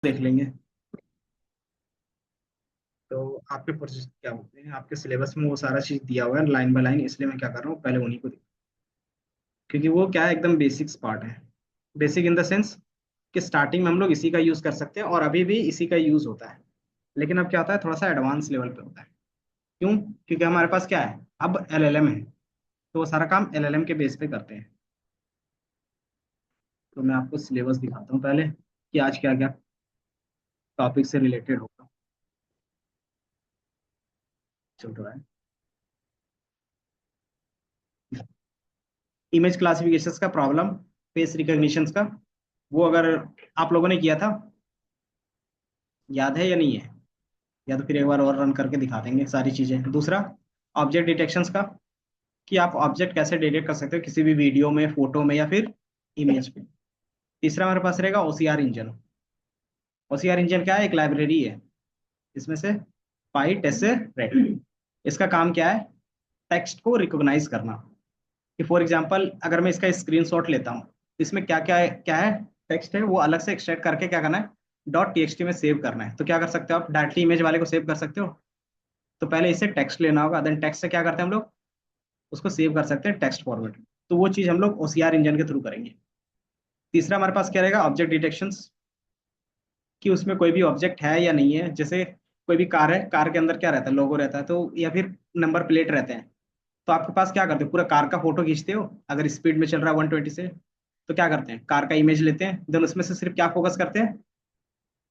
देख लेंगे। तो आपके प्रोजेक्ट क्या होते हैं, आपके सिलेबस में वो सारा चीज दिया हुआ है लाइन बाय लाइन, इसलिए मैं क्या कर रहा हूँ पहले उन्हीं को क्योंकि वो क्या है एकदम बेसिक्स पार्ट है। बेसिक इन द सेंस कि स्टार्टिंग में हम लोग इसी का यूज कर सकते हैं और अभी भी इसी का यूज होता है। लेकिन अब क्या होता है, थोड़ा सा एडवांस लेवल पे होता है। क्यों? क्योंकि हमारे पास क्या है, अब एलएलएम है, तो वो सारा काम एलएलएम के बेस पे करते हैं। तो मैं आपको सिलेबस दिखाता हूँ पहले कि आज क्या क्या टॉपिक से रिलेटेड होगा चल रहा है। इमेज क्लासिफिकेशन का प्रॉब्लम, फेस रिकॉग्निशन का, वो अगर आप लोगों ने किया था, याद है या नहीं है? या तो फिर एक बार और रन करके दिखा देंगे सारी चीजें। दूसरा, ऑब्जेक्ट डिटेक्शंस का, कि आप ऑब्जेक्ट कैसे डिटेक्ट कर सकते हो किसी भी वीडियो में, फोटो में या फिर इमेज पे। तीसरा हमारे पास रहेगा ओसीआर इंजन। ओसीआर इंजन क्या है, एक लाइब्रेरी है इसमें से पाई टेसे रेड। इसका काम क्या है, टेक्स्ट को रिकॉग्नाइज करना। कि फॉर एग्जांपल अगर मैं इसका स्क्रीनशॉट लेता हूँ, इसमें क्या है टेक्स्ट है, वो अलग से एक्सट्रैक्ट करके क्या करना है, डॉट टीएक्सटी में सेव करना है। तो क्या कर सकते हो आप, डायरेक्टली इमेज वाले को सेव कर सकते हो। तो पहले इसे टेक्स्ट लेना होगा, देन टेक्स्ट से क्या करते हैं हम लोग, उसको सेव कर सकते हैं टेक्स्ट फॉर्मेट। तो वो चीज हम लोग ओसीआर इंजन के थ्रू करेंगे। तीसरा हमारे पास क्या रहेगा, ऑब्जेक्ट डिटेक्शंस, कि उसमें कोई भी ऑब्जेक्ट है या नहीं है। जैसे कोई भी कार है, कार के अंदर क्या रहता है, लोगो रहता है, तो या फिर नंबर प्लेट रहते हैं। तो आपके पास क्या करते हो, पूरा कार का फोटो खींचते हो, अगर स्पीड में चल रहा है 120 से, तो क्या करते हैं, कार का इमेज लेते हैं, देन उसमें से सिर्फ क्या फोकस करते हैं,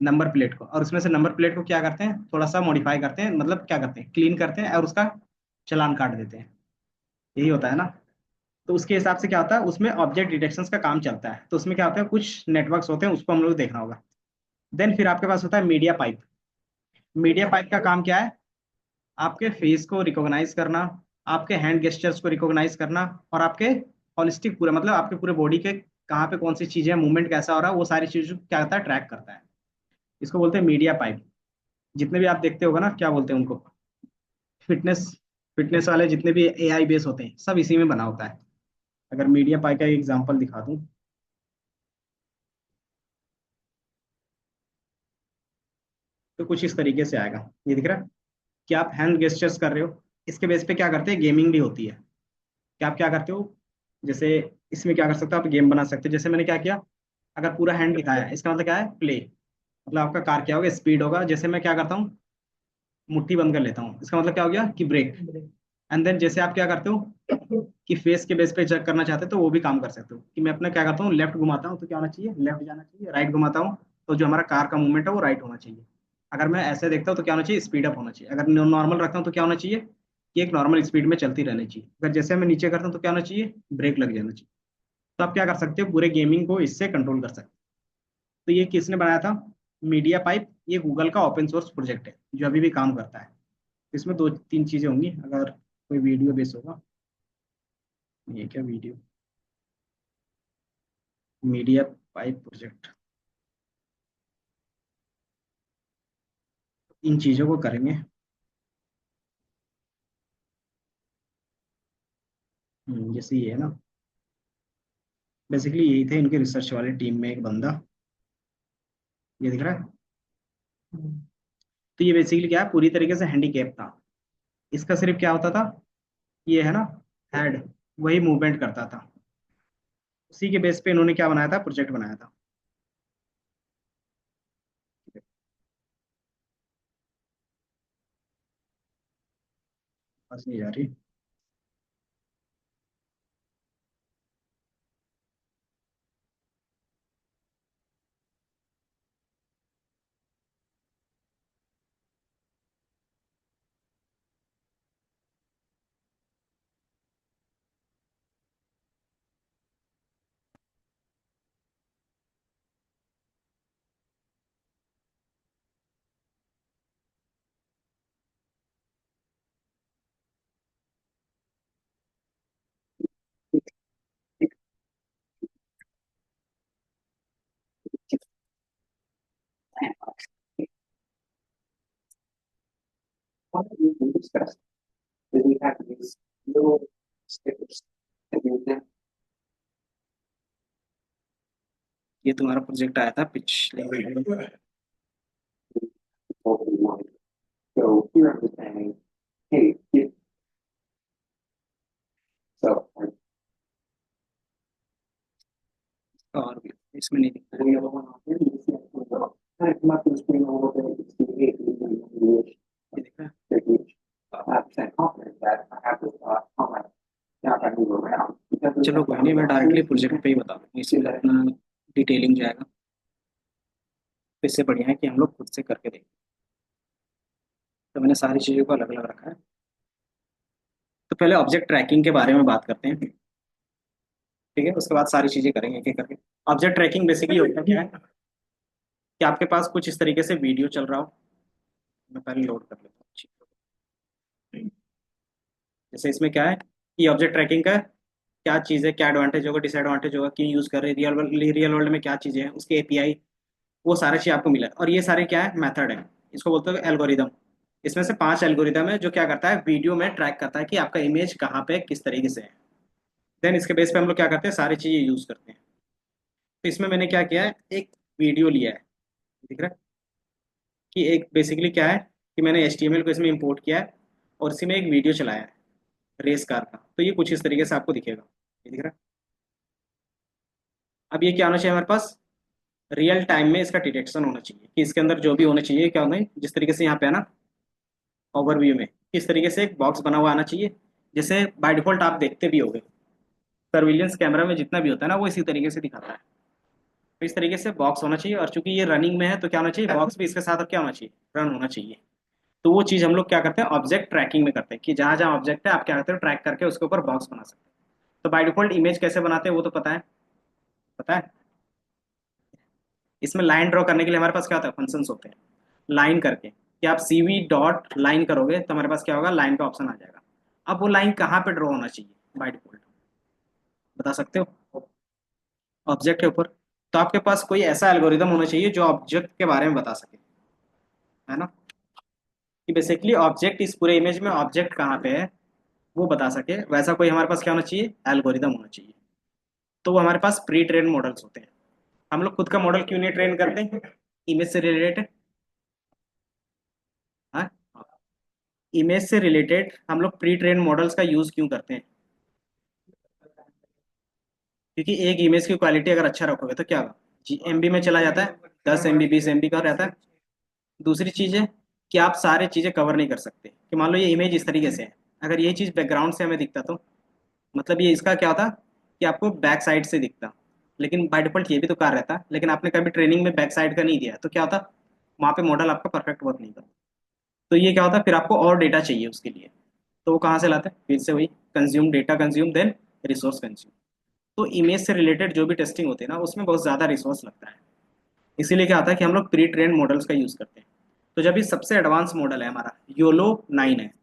नंबर प्लेट को। और उसमें से नंबर प्लेट को क्या करते हैं, थोड़ा सा मॉडिफाई करते हैं, मतलब क्या करते हैं, क्लीन करते हैं और उसका चालान काट देते हैं। यही होता है ना। तो उसके हिसाब से क्या होता है, उसमें ऑब्जेक्ट डिटेक्शन का काम चलता है। तो उसमें क्या होता है, कुछ नेटवर्क्स होते हैं, उसको हम लोग देखना होगा। देन फिर आपके पास होता है मीडिया पाइप। मीडिया पाइप का काम क्या है, आपके फेस को रिकॉग्नाइज करना, आपके हैंड गेस्चर्स को रिकॉग्नाइज करना, और आपके हॉलिस्टिक पूरा मतलब आपके पूरे बॉडी के कहाँ पे कौन सी चीजें, मूवमेंट कैसा हो रहा है, वो सारी चीजों को क्या करता है, ट्रैक करता है। इसको बोलते हैं मीडिया पाइप। जितने भी आप देखते होगा ना, क्या बोलते हैं उनको, फिटनेस, फिटनेस वाले जितने भी एआई बेस होते हैं, सब इसी में बना होता है। अगर मीडिया पाइप का एक एग्जांपल दिखा दूं, तो कुछ इस तरीके से आएगा, ये दिख रहा है कि आप हैंड गेस्चर्स कर रहे हो। इसके बेस पे क्या करते हैं, गेमिंग भी होती है। कि आप क्या करते हो, जैसे इसमें क्या कर सकते हो, आप गेम बना सकते हो। जैसे मैंने क्या किया, अगर पूरा हैंड दिखाया है, इसका मतलब क्या है, प्ले। मतलब आपका कार क्या होगा, स्पीड होगा। जैसे मैं क्या करता हूँ, मुट्ठी बंद कर लेता हूँ, इसका मतलब क्या हो गया कि ब्रेक। एंड देन जैसे आप क्या करते हो कि फेस के बेस पे चेक करना चाहते हो, तो वो भी काम कर सकते हो। कि मैं अपना क्या करता हूँ, लेफ्ट घुमाता हूँ तो क्या होना चाहिए, लेफ्ट जाना चाहिए। राइट घुमाता हूँ तो जो हमारा कार का मूवमेंट है वो राइट होना चाहिए। अगर मैं ऐसे देखता हूँ तो क्या होना चाहिए, स्पीड अप होना चाहिए। अगर नॉर्मल रखता हूँ तो क्या होना चाहिए, कि एक नॉर्मल स्पीड में चलती रहनी चाहिए। अगर जैसे मैं नीचे करता हूँ तो क्या होना चाहिए, ब्रेक लग जाना चाहिए। तो आप क्या कर सकते हो, पूरे गेमिंग को इससे कंट्रोल कर सकते हो। तो ये किसने बनाया था, मीडिया पाइप। ये गूगल का ओपन सोर्स प्रोजेक्ट है जो अभी भी काम करता है। इसमें दो तीन चीजें होंगी, अगर कोई वीडियो बेस होगा। ये क्या वीडियो, मीडिया पाइप प्रोजेक्ट, इन चीजों को करेंगे। जैसे ये है ना, बेसिकली यही थे इनके रिसर्च वाले टीम में एक बंदा, ये दिख रहा है। तो ये बेसिकली क्या है, पूरी तरीके से हैंडीकैप था। इसका सिर्फ क्या होता था, ये है ना, हेड, वही मूवमेंट करता था। उसी के बेस पे इन्होंने क्या बनाया था, प्रोजेक्ट बनाया था। बस नहीं जा रही। ये तुम्हारा प्रोजेक्ट आया था पिछले, hopefully one. So here I'm just saying, hey, if, so और भी इसमें नहीं दिखता है। we have one on here, you see it comes up. Kind of come up to the screen a little bit, you see, hey, ये दिख रहा है। there's huge, 5% confidence that I have this, how much, now if I move around, because there's चलो like कोई नहीं, मैं directly project पे ही बता दूँ, इसमें अपना डिटेलिंग जाएगा। तो इससे बढ़िया है कि हम लोग खुद से करके देखें। तो मैंने सारी चीज़ों को अलग अलग रखा है। तो पहले ऑब्जेक्ट ट्रैकिंग के बारे में बात करते हैं, ठीक है, उसके बाद सारी चीज़ें करेंगे एक एक करके। ऑब्जेक्ट ट्रैकिंग बेसिकली होता क्या है कि आपके पास कुछ इस तरीके से वीडियो चल रहा हो। मैं पहले लोड कर लेता हूँ चीज़ को। जैसे इसमें क्या है कि ऑब्जेक्ट ट्रैकिंग का क्या चीज़ है, क्या एडवांटेज होगा, डिसएडवांटेज होगा, क्यों यूज़ कर रहे हैं, रियल वर्ल्ड में क्या चीज़ें हैं, उसके एपीआई, वो सारा चीज़ आपको मिला है। और ये सारे क्या है, मेथड है, इसको बोलते हैं एल्गोरिदम। इसमें से 5 एल्गोरिदम है जो क्या करता है, वीडियो में ट्रैक करता है कि आपका इमेज कहाँ पे किस तरीके से है। देन इसके बेस पे हम लोग क्या करते हैं, सारी चीज़ें यूज़ करते हैं। तो इसमें मैंने क्या किया है, एक वीडियो लिया है, दिख रहा है कि एक बेसिकली क्या है कि मैंने HTML को इसमें इंपोर्ट किया है और इसी में एक वीडियो चलाया है रेस कार का। तो ये कुछ इस तरीके से आपको दिखेगा, ये दिख रहा है। अब ये क्या होना चाहिए हमारे पास, रियल टाइम में इसका डिटेक्शन होना चाहिए कि इसके अंदर जो भी होना चाहिए क्या होना है, जिस तरीके से यहाँ पे है ना ओवरव्यू में, किस तरीके से एक बॉक्स बना हुआ आना चाहिए। जैसे बाय डिफॉल्ट आप देखते भी होगे सर्विलेंस कैमरा में जितना भी होता है ना, वो इसी तरीके से दिखाता है। तो इस तरीके से बॉक्स होना चाहिए, और चूंकि ये रनिंग में है तो क्या होना चाहिए, बॉक्स भी इसके साथ अब क्या होना चाहिए, रन होना चाहिए। तो वो चीज़ हम लोग क्या करते हैं, ऑब्जेक्ट ट्रैकिंग में करते हैं कि जहां जहां ऑब्जेक्ट है आप क्या करते हो, ट्रैक करके उसके ऊपर बॉक्स बना सकते हैं। तो बाय डिफॉल्ट इमेज कैसे बनाते हैं वो तो पता है, पता है। इसमें लाइन ड्रॉ करने के लिए हमारे पास क्या होता है, फंक्शंस होते हैं। लाइन करके कि आप CV डॉट लाइन करोगे तो हमारे पास क्या होगा, लाइन का ऑप्शन आ जाएगा। अब वो लाइन कहाँ पे ड्रॉ होना चाहिए बाय डिफॉल्ट, बता सकते हो, ऑब्जेक्ट के ऊपर। तो आपके पास कोई ऐसा एल्गोरिदम होना चाहिए जो ऑब्जेक्ट के बारे में बता सके, है ना, कि बेसिकली ऑब्जेक्ट इस पूरे इमेज में ऑब्जेक्ट कहाँ पे है वो बता सके। वैसा कोई हमारे पास क्या होना चाहिए, एल्गोरिदम होना चाहिए। तो वो हमारे पास प्री ट्रेन मॉडल्स होते हैं। हम लोग खुद का मॉडल क्यों नहीं ट्रेन करते इमेज से रिलेटेड, हाँ, इमेज से रिलेटेड हम लोग प्री ट्रेन मॉडल्स का यूज क्यों करते हैं, क्योंकि एक इमेज की क्वालिटी अगर अच्छा रखोगे तो क्या होगा, जी MB में चला जाता है, 10 MB 20 MB का रहता है। दूसरी चीज है कि आप सारे चीजें कवर नहीं कर सकते, कि मान लो ये इमेज इस तरीके से है, अगर यही चीज बैकग्राउंड से हमें दिखता तो मतलब ये इसका क्या होता कि आपको बैक साइड से दिखता। लेकिन बाय डिफॉल्ट ये भी तो कार रहता, लेकिन आपने कभी ट्रेनिंग में बैक साइड का नहीं दिया तो क्या होता, वहाँ पे मॉडल आपका परफेक्ट वर्क नहीं करता। तो ये क्या होता है, फिर आपको और डेटा चाहिए उसके लिए। तो वो कहाँ से लाते हैं, फिर से वही consume data, consume then resource consume. तो इमेज से रिलेटेड जो भी टेस्टिंग होती है ना उसमें बहुत ज़्यादा रिसोर्स लगता है। इसीलिए क्या होता है कि हम लोग प्री ट्रेन मॉडल्स का यूज़ करते हैं। तो जब ये सबसे एडवांस मॉडल है हमारा YOLO 9 है,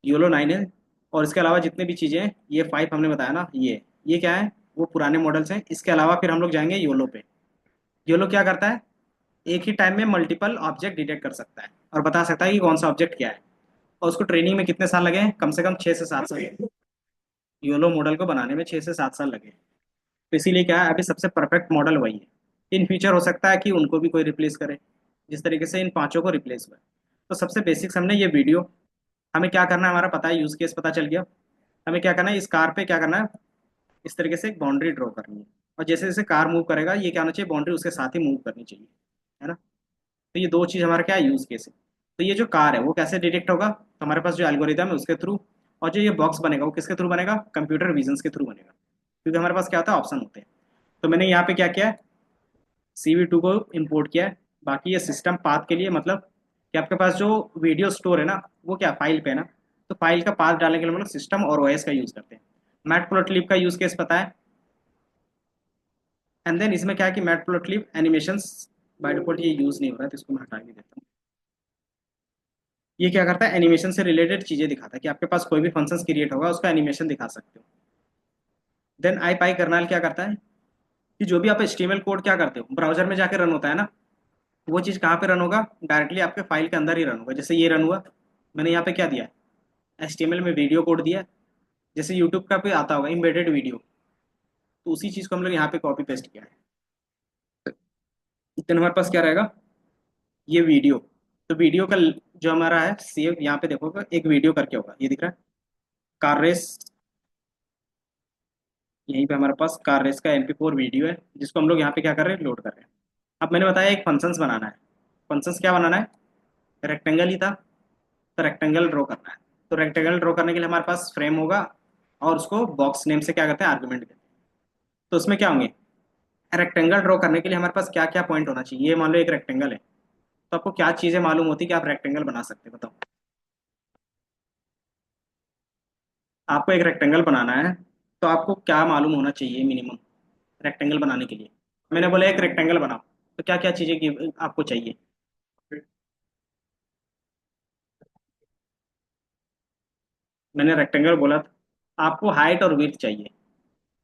YOLO 9 है। और इसके अलावा जितनी भी चीज़ें हैं, ये 5 हमने बताया ना, ये क्या है, वो पुराने मॉडल्स हैं। इसके अलावा फिर हम लोग जाएंगे योलो पे। योलो क्या करता है, एक ही टाइम में मल्टीपल ऑब्जेक्ट डिटेक्ट कर सकता है और बता सकता है कि कौन सा ऑब्जेक्ट क्या है। और उसको ट्रेनिंग में कितने साल लगे हैं, कम से कम 6 से 7 साल लगे। योलो मॉडल को बनाने में 6 से 7 साल लगे। तो इसीलिए क्या है, अभी सबसे परफेक्ट मॉडल वही है। इन फ्यूचर हो सकता है कि उनको भी कोई रिप्लेस करे, जिस तरीके से इन पांचों को रिप्लेस हुआ है। तो सबसे बेसिक्स हमने ये वीडियो, हमें क्या करना है, हमारा पता है, यूज केस पता चल गया। हमें क्या करना है, इस कार पे क्या करना है, इस तरीके से एक बाउंड्री ड्रॉ करनी है। और जैसे जैसे कार मूव करेगा ये क्या होना चाहिए, बाउंड्री उसके साथ ही मूव करनी चाहिए, है ना। तो ये दो चीज़ हमारा क्या है, यूज केस है। तो ये जो कार है वो कैसे डिटेक्ट होगा, तो हमारे पास जो एल्गोरिदम है उसके थ्रू। और जो ये बॉक्स बनेगा वो किसके थ्रू बनेगा, कंप्यूटर विजन के थ्रू बनेगा, क्योंकि हमारे पास क्या होता है, ऑप्शन होते हैं। तो मैंने यहाँ पे क्या किया है, CV2 को इम्पोर्ट किया है। बाकी ये सिस्टम पाथ के लिए मतलब कि आपके पास जो वीडियो स्टोर है ना वो क्या फाइल पे है ना, तो फाइल का पाथ डालने के लिए हम लोग सिस्टम और OS का यूज करते हैं। मैटप्लोट्लिब का यूज केस पता है। एंड देन इसमें क्या है कि मैटप्लोट्लिब एनिमेशंस बाय डिफॉल्ट ये यूज नहीं हो रहा है, तो इसको मैं हटा के देता हूँ। ये क्या करता है, एनिमेशन से रिलेटेड चीजें दिखाता है कि आपके पास कोई भी फंक्शन क्रिएट होगा उसका एनिमेशन दिखा सकते हो। देन IPy कर्नल क्या करता है कि जो भी आप HTML कोड क्या करते हो ब्राउजर में जाके रन होता है ना, वो चीज कहाँ पे रन होगा, डायरेक्टली आपके फाइल के अंदर ही रन होगा। जैसे ये रन हुआ, मैंने यहाँ पे क्या दिया, HTML में वीडियो कोड दिया। जैसे यूट्यूब का पे आता होगा इम्बेडेड वीडियो, तो उसी चीज को हम लोग यहाँ पे कॉपी पेस्ट किया है। देन हमारे पास क्या रहेगा, ये वीडियो, तो वीडियो का जो हमारा है सेव, यहाँ पे देखोगे एक वीडियो करके होगा, ये दिख रहा है, कार रेस। यहीं पे हमारे पास कार रेस का MP4 वीडियो है, जिसको हम लोग यहाँ पे क्या कर रहे हैं, लोड कर रहे हैं। अब मैंने बताया एक फंक्शंस बनाना है। फंक्शंस क्या बनाना है, रेक्टेंगल ही था, तो रेक्टेंगल ड्रॉ करना है। तो रेक्टेंगल ड्रॉ करने के लिए हमारे पास फ्रेम होगा, और उसको बॉक्स नेम से क्या करते हैं, आर्गुमेंट देते हैं। तो उसमें क्या होंगे, रेक्टेंगल ड्रॉ करने के लिए हमारे पास क्या क्या पॉइंट होना चाहिए। ये मान लो एक रेक्टेंगल है, तो आपको क्या चीजें मालूम होती कि आप रेक्टेंगल बना सकते हैं, बताओ। आपको एक रेक्टेंगल बनाना है, तो आपको क्या मालूम होना चाहिए मिनिमम रेक्टेंगल बनाने के लिए। मैंने बोला एक रेक्टेंगल बनाओ, तो क्या क्या चीजें की आपको चाहिए। मैंने रेक्टेंगल बोला था, आपको हाइट और विड्थ चाहिए,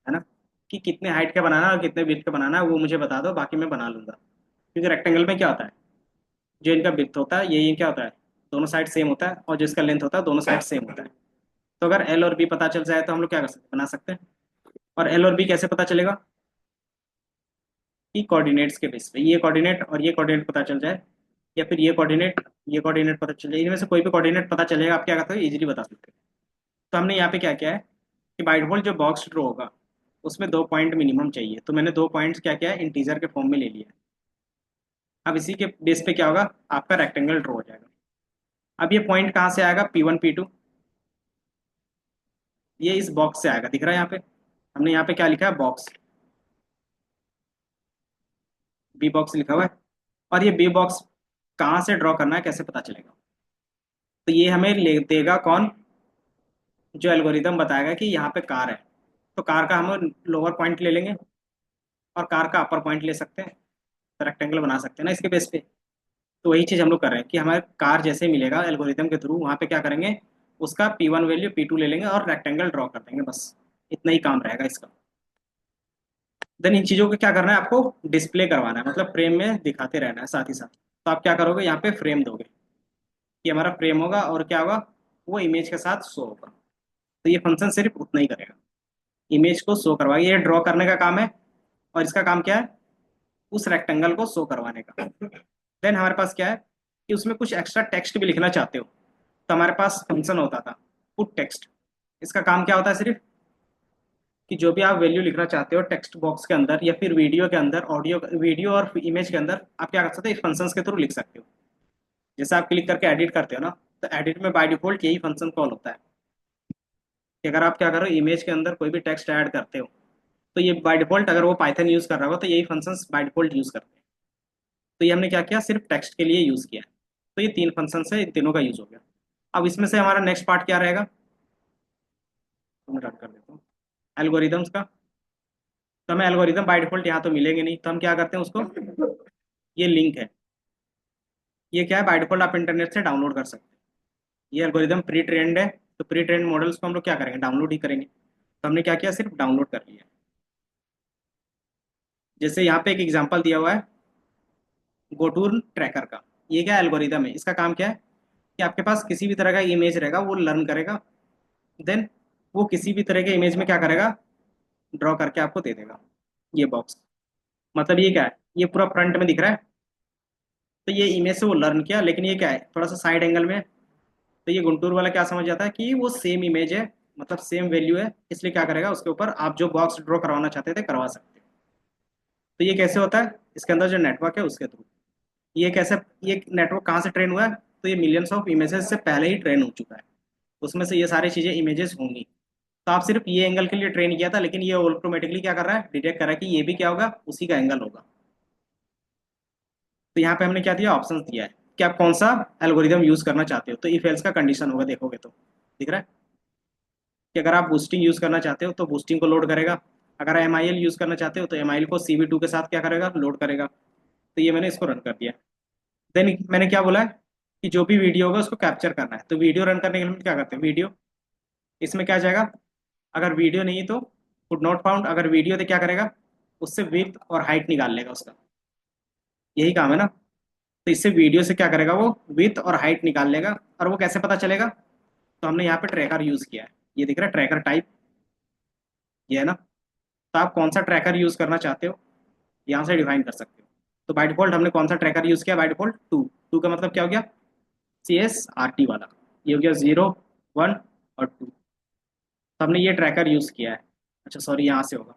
है ना, कि कितने हाइट का बनाना है और कितने विड्थ का बनाना है, वो मुझे बता दो, बाकी मैं बना लूंगा। क्योंकि रेक्टेंगल में क्या होता है, जो इनका विड्थ होता है ये क्या होता है, दोनों साइड सेम होता है, और जो इसका लेंथ होता है दोनों साइड सेम होता है। तो अगर एल और बी पता चल जाए तो हम लोग क्या कर सकते हैं, बना सकते हैं। और एल और बी कैसे पता चलेगा, कि कोऑर्डिनेट्स के बेस पे, ये कोऑर्डिनेट और ये कोऑर्डिनेट पता चल जाए, या फिर ये कोऑर्डिनेट पता चल जाए, इनमें से कोई भी कोऑर्डिनेट पता चलेगा, आप क्या करते हो, इजीली बता सकते हो। तो हमने यहाँ पे क्या किया है, कि बाय डिफॉल्ट जो बॉक्स ड्रॉ होगा उसमें 2 पॉइंट मिनिमम चाहिए, तो मैंने 2 पॉइंट्स क्या किया है, इंटीजर के फॉर्म में ले लिया। अब इसी के बेस पे क्या होगा, आपका रेक्टेंगल ड्रॉ हो जाएगा। अब ये पॉइंट कहाँ से आएगा, P1 P2, ये इस बॉक्स से आएगा, दिख रहा है यहाँ पे। हमने यहाँ पे क्या लिखा है, बॉक्स, बी बॉक्स लिखा हुआ है। और ये बी बॉक्स कहाँ से ड्रॉ करना है, कैसे पता चलेगा। तो ये हमें ले देगा कौन, जो एल्गोरिदम बताएगा कि यहाँ पे कार है, तो कार का हम लोअर पॉइंट ले लेंगे, और कार का अपर पॉइंट ले सकते हैं, तो रेक्टेंगल बना सकते हैं ना इसके बेस पे। तो वही चीज़ हम लोग कर रहे हैं, कि हमारे कार जैसे मिलेगा एल्गोरिदम के थ्रू, वहाँ पे क्या करेंगे, उसका P1 वैल्यू P2 ले लेंगे और रेक्टेंगल ड्रॉ कर देंगे, बस इतना ही काम रहेगा इसका। देन इन चीज़ों को क्या करना है, आपको डिस्प्ले करवाना है, मतलब फ्रेम में दिखाते रहना है साथ ही साथ। तो आप क्या करोगे, यहाँ पे फ्रेम दोगे, कि हमारा फ्रेम होगा, और क्या होगा, वो इमेज के साथ शो होगा। तो ये फंक्शन सिर्फ उतना ही करेगा, इमेज को शो करवाएगा, ये ड्रॉ करने का काम है, और इसका काम क्या है, उस रेक्टेंगल को शो करवाने का। देन हमारे पास क्या है, कि उसमें कुछ एक्स्ट्रा टेक्स्ट भी लिखना चाहते हो, तो हमारे पास फंक्शन होता था पुट टेक्स्ट। इसका काम क्या होता है, सिर्फ कि जो भी आप वैल्यू लिखना चाहते हो टेक्स्ट बॉक्स के अंदर, या फिर वीडियो के अंदर, ऑडियो वीडियो और इमेज के अंदर, आप क्या कर सकते हो, इस फंक्शंस के थ्रू लिख सकते हो। जैसे आप क्लिक करके एडिट करते हो ना, तो एडिट में बाय डिफॉल्ट यही फंक्शन कॉल होता है, कि अगर आप क्या करो, इमेज के अंदर कोई भी टेक्स्ट ऐड करते हो, तो ये बाय डिफॉल्ट, अगर वो पाइथन यूज कर रहा होगा तो यही फंक्शंस बाय डिफॉल्ट यूज करते हैं। तो ये हमने क्या किया, सिर्फ टेक्स्ट के लिए यूज किया है। तो ये 3 फंक्शन है, इन तीनों का यूज हो गया। अब इसमें से हमारा नेक्स्ट पार्ट क्या रहेगा, तो मैं रन कर देता हूँ एल्गोरिदम्स का। तो हमें एल्गोरिदम बाय डिफॉल्ट यहाँ तो मिलेंगे नहीं, तो हम क्या करते हैं उसको, ये लिंक है, ये क्या है, बाय डिफॉल्ट आप इंटरनेट से डाउनलोड कर सकते हैं। ये एल्गोरिदम प्री ट्रेंड है, तो प्री ट्रेंड मॉडल्स को हम लोग क्या करेंगे, डाउनलोड ही करेंगे। तो हमने क्या किया, सिर्फ डाउनलोड कर लिया। जैसे यहाँ पे एक एग्जांपल दिया हुआ है, गोटूर ट्रैकर का। ये क्या एल्गोरिदम है, इसका काम क्या है, कि आपके पास किसी भी तरह का इमेज रहेगा, वो लर्न करेगा। देन वो किसी भी तरह के इमेज में क्या करेगा, ड्रॉ करके आपको दे देगा, ये बॉक्स। मतलब ये क्या है, ये पूरा फ्रंट में दिख रहा है, तो ये इमेज से वो लर्न किया, लेकिन ये क्या है, थोड़ा सा साइड एंगल में है। तो ये गुंटूर वाला क्या समझ जाता है, कि वो सेम इमेज है, मतलब सेम वैल्यू है, इसलिए क्या करेगा, उसके ऊपर आप जो बॉक्स ड्रॉ करवाना चाहते थे करवा सकते हो। तो ये कैसे होता है, इसके अंदर जो नेटवर्क है उसके थ्रू। ये कैसे, ये नेटवर्क कहाँ से ट्रेन हुआ है, तो ये मिलियंस ऑफ इमेजेस से पहले ही ट्रेन हो चुका है, उसमें से ये सारी चीजें इमेजेस होंगी। तो आप सिर्फ ये एंगल के लिए ट्रेन किया था, लेकिन ये ऑटोमेटिकली क्या कर रहा है, डिटेक्ट कर रहा है कि ये भी क्या होगा, उसी का एंगल होगा। तो यहाँ पे हमने क्या दिया, ऑप्शंस दिया है, कि आप कौन सा एल्गोरिदम यूज करना चाहते हो। तो इफ एल्स का कंडीशन होगा, देखोगे तो दिख रहा है, कि अगर आप बूस्टिंग यूज करना चाहते हो तो बूस्टिंग को लोड करेगा, अगर MIL यूज करना चाहते हो तो MIL को CV2 के साथ क्या करेगा, लोड करेगा। तो ये मैंने इसको रन कर दिया। देन मैंने क्या बोला है, कि जो भी वीडियो होगा उसको कैप्चर करना है। तो वीडियो रन करने के लिए हम क्या करते हैं, वीडियो, इसमें क्या जाएगा, अगर वीडियो नहीं तो कुड नॉट फाउंड, अगर वीडियो तो क्या करेगा, उससे विड्थ और हाइट निकाल लेगा उसका, यही काम है ना। तो इससे वीडियो से क्या करेगा, वो विड्थ और हाइट निकाल लेगा। और वो कैसे पता चलेगा, तो हमने यहाँ पे ट्रैकर यूज किया है, ये दिख रहा है ट्रैकर टाइप, ये है ना। तो आप कौन सा ट्रैकर यूज करना चाहते हो, यहाँ से डिफाइन कर सकते हो। तो बाय डिफॉल्ट हमने कौन सा ट्रैकर यूज किया? By default two. टू का मतलब क्या हो गया? CSRT वाला। ये हो गया 0, 1 और 2। तो हमने ये ट्रैकर यूज किया है। अच्छा सॉरी, यहाँ से होगा,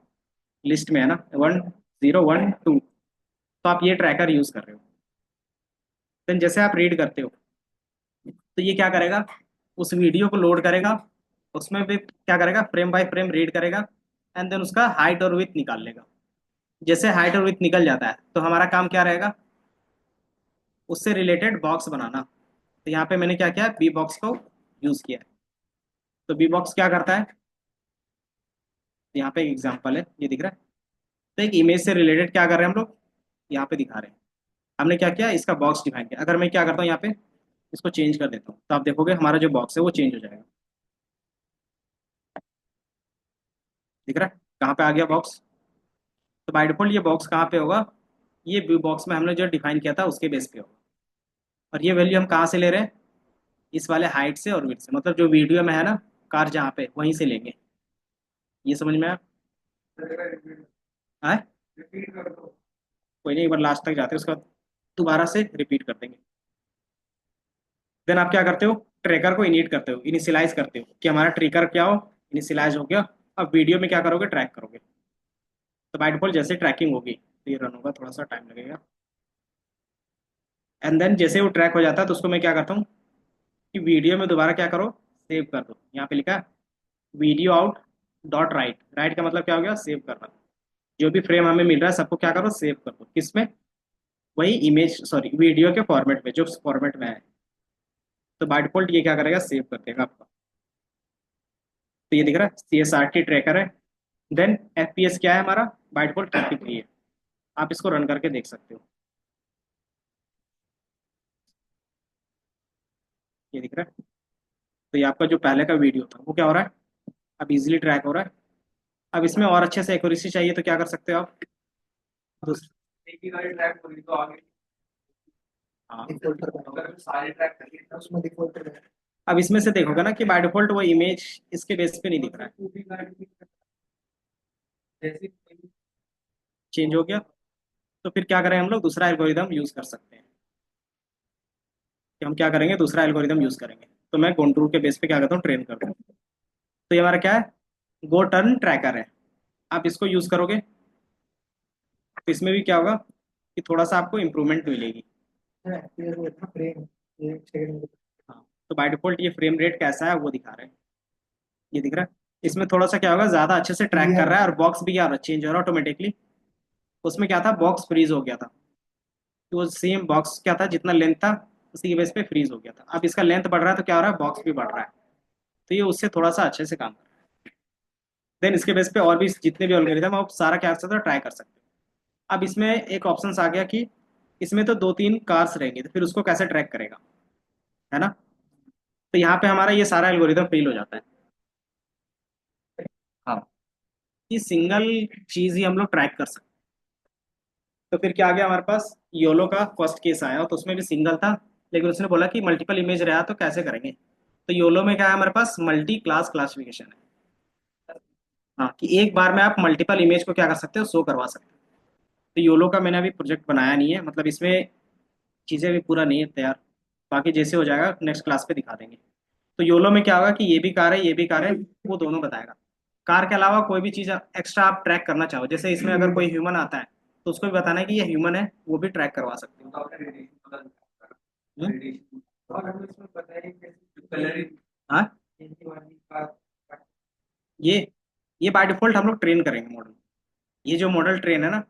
लिस्ट में है ना, 1, 0, 1, 2। तो आप ये ट्रैकर यूज कर रहे हो। देन जैसे आप रीड करते हो तो ये क्या करेगा? उस वीडियो को लोड करेगा, उसमें भी क्या करेगा? फ्रेम बाय फ्रेम रीड करेगा, एंड देन उसका हाइट और विड्थ निकाल लेगा। जैसे हाइट और विड्थ निकल जाता है तो हमारा काम क्या रहेगा? उससे रिलेटेड बॉक्स बनाना। तो यहाँ पे मैंने क्या किया? बी बॉक्स को यूज किया है। तो बी बॉक्स क्या करता है? यहाँ पे एक एग्जांपल है, ये दिख रहा है। तो एक इमेज से रिलेटेड क्या कर रहे हैं हम लोग, यहाँ पे दिखा रहे हैं। हमने क्या किया? इसका बॉक्स डिफाइन किया। अगर मैं क्या करता हूँ यहाँ पे, इसको चेंज कर देता हूँ, तो आप देखोगे हमारा जो बॉक्स है वो चेंज हो जाएगा। दिख रहा है कहाँ पे आ गया बॉक्स? तो बाय डिफॉल्ट ये बॉक्स कहाँ पे होगा? ये व्यू बॉक्स में हमने जो डिफाइन किया था उसके बेस पे होगा। और ये वैल्यू हम कहाँ से ले रहे हैं? इस वाले हाइट से और विड्थ से, मतलब जो वीडियो में है ना, कार जहाँ पे, वहीं से लेंगे। ये समझ में आया? आए? कोई नहीं, एक बार लास्ट तक जाते हैं, उसका दोबारा से रिपीट कर देंगे। देन आप क्या करते हो? ट्रैकर को इनिट करते हो, इनिशियलाइज करते हो कि हमारा ट्रैकर क्या हो, इनिशियलाइज हो गया। अब वीडियो में क्या करोगे? ट्रैक करोगे। तो बाय डिफॉल्ट जैसे ट्रैकिंग होगी तो ये रन होगा, थोड़ा सा टाइम लगेगा। एंड देन जैसे वो ट्रैक हो जाता है तो उसको मैं क्या करता हूँ कि वीडियो में दोबारा क्या करो? सेव कर दो। यहाँ पे लिखा है video out dot right. Right का मतलब क्या हो गया? सेव करना। जो भी फ्रेम हमें मिल रहा है सबको क्या करो? सेव कर दो। किसमें? वही इमेज, सॉरी, वीडियो के फॉर्मेट में, जो फॉर्मेट में है। तो बाय डिफॉल्ट ये क्या करेगा? सेव कर देगा आपका। तो ये दिख रहा है CSRT ट्रैकर है। देन FPS क्या है हमारा? बाय डिफॉल्ट 33 है। आप इसको रन करके देख सकते हो। ये दिख रहा है। तो ये आपका जो पहले का वीडियो था वो क्या हो रहा है? अब इजीली ट्रैक हो रहा है। अब इसमें और अच्छे से एक्यूरेसी चाहिए तो क्या कर सकते हो आप? दूस- एक ही गाड़ी ट्रैक हो रही तो आगे हाँ। डिफॉल्ट पर अगर सारे ट्रैक करिए तो उसमें डिफॉल्ट पर अब इसमें से देखोगे ना कि बाय डिफॉल्ट वो इमेज इसके बेस पे नहीं दिख रहा है, पूरी गाड़ी जैसे चेंज हो गया। तो फिर क्या करें हम लोग? दूसरा एल्गोरिदम यूज कर सकते हैं। कि हम क्या करेंगे? दूसरा एल्गोरिदम यूज करेंगे। तो मैं कंटूर के बेस पे क्या करता हूँ? ट्रेन करता हूँ। तो ये हमारा क्या है? गो टर्न ट्रैकर है। आप इसको यूज करोगे तो इसमें भी क्या होगा कि थोड़ा सा आपको इंप्रूवमेंट मिलेगी। फ्रेम एक सेकंड हाँ। तो बाय डिफॉल्ट ये फ्रेम रेट कैसा है वो दिखा रहे हैं। ये दिख रहा है। इसमें थोड़ा सा क्या होगा, ज्यादा अच्छे से ट्रैक कर रहा है, और बॉक्स भी क्या हो रहा है? चेंज हो रहा है ऑटोमेटिकली। उसमें क्या था? बॉक्स फ्रीज हो गया था। तो वो सेम बॉक्स क्या था, जितना लेंथ था उसी की बेस पे फ्रीज हो गया था। अब इसका लेंथ बढ़ रहा है तो क्या हो रहा है? बॉक्स भी बढ़ रहा है। तो ये उससे थोड़ा सा अच्छे से काम कर रहा है। देन इसके बेस पे और भी जितने भी एल्गोरिदम आप सारा क्या कर सकते हो? ट्राई कर सकते हो। अब इसमें एक ऑप्शन आ गया कि इसमें तो दो तीन कार्स रहेंगे, तो फिर उसको कैसे ट्रैक करेगा, है ना? तो यहाँ पे हमारा ये सारा एल्गोरिदम फेल हो जाता है। हाँ। ये सिंगल चीज ही हम लोग ट्रैक कर सकते हैं। तो फिर क्या आ गया हमारे पास? योलो का फर्स्ट केस आया तो उसमें भी सिंगल था, लेकिन उसने बोला कि मल्टीपल इमेज रहा तो कैसे करेंगे? तो योलो में क्या है हमारे पास? मल्टी क्लास क्लासिफिकेशन है। हाँ, कि एक बार में आप मल्टीपल इमेज को क्या कर सकते हो? शो करवा सकते हो। तो योलो का मैंने अभी प्रोजेक्ट बनाया नहीं है, मतलब इसमें चीज़ें भी पूरा नहीं है तैयार। बाकी जैसे हो जाएगा नेक्स्ट क्लास पे दिखा देंगे। तो योलो में क्या होगा कि ये भी कार है, ये भी कार है, वो दोनों बताएगा। कार के अलावा कोई भी चीज़ एक्स्ट्रा आप ट्रैक करना चाहो, जैसे इसमें अगर कोई ह्यूमन आता है तो उसको भी बताना है कि ये ह्यूमन है, वो भी ट्रैक करवा सकते हो। हम्म? और हम इसमें बताइए कैसे कलरिंग हाँ। वाली का ये ये बाय डिफॉल्ट हम लोग ट्रेन करेंगे मॉडल। ये जो मॉडल ट्रेन है ना,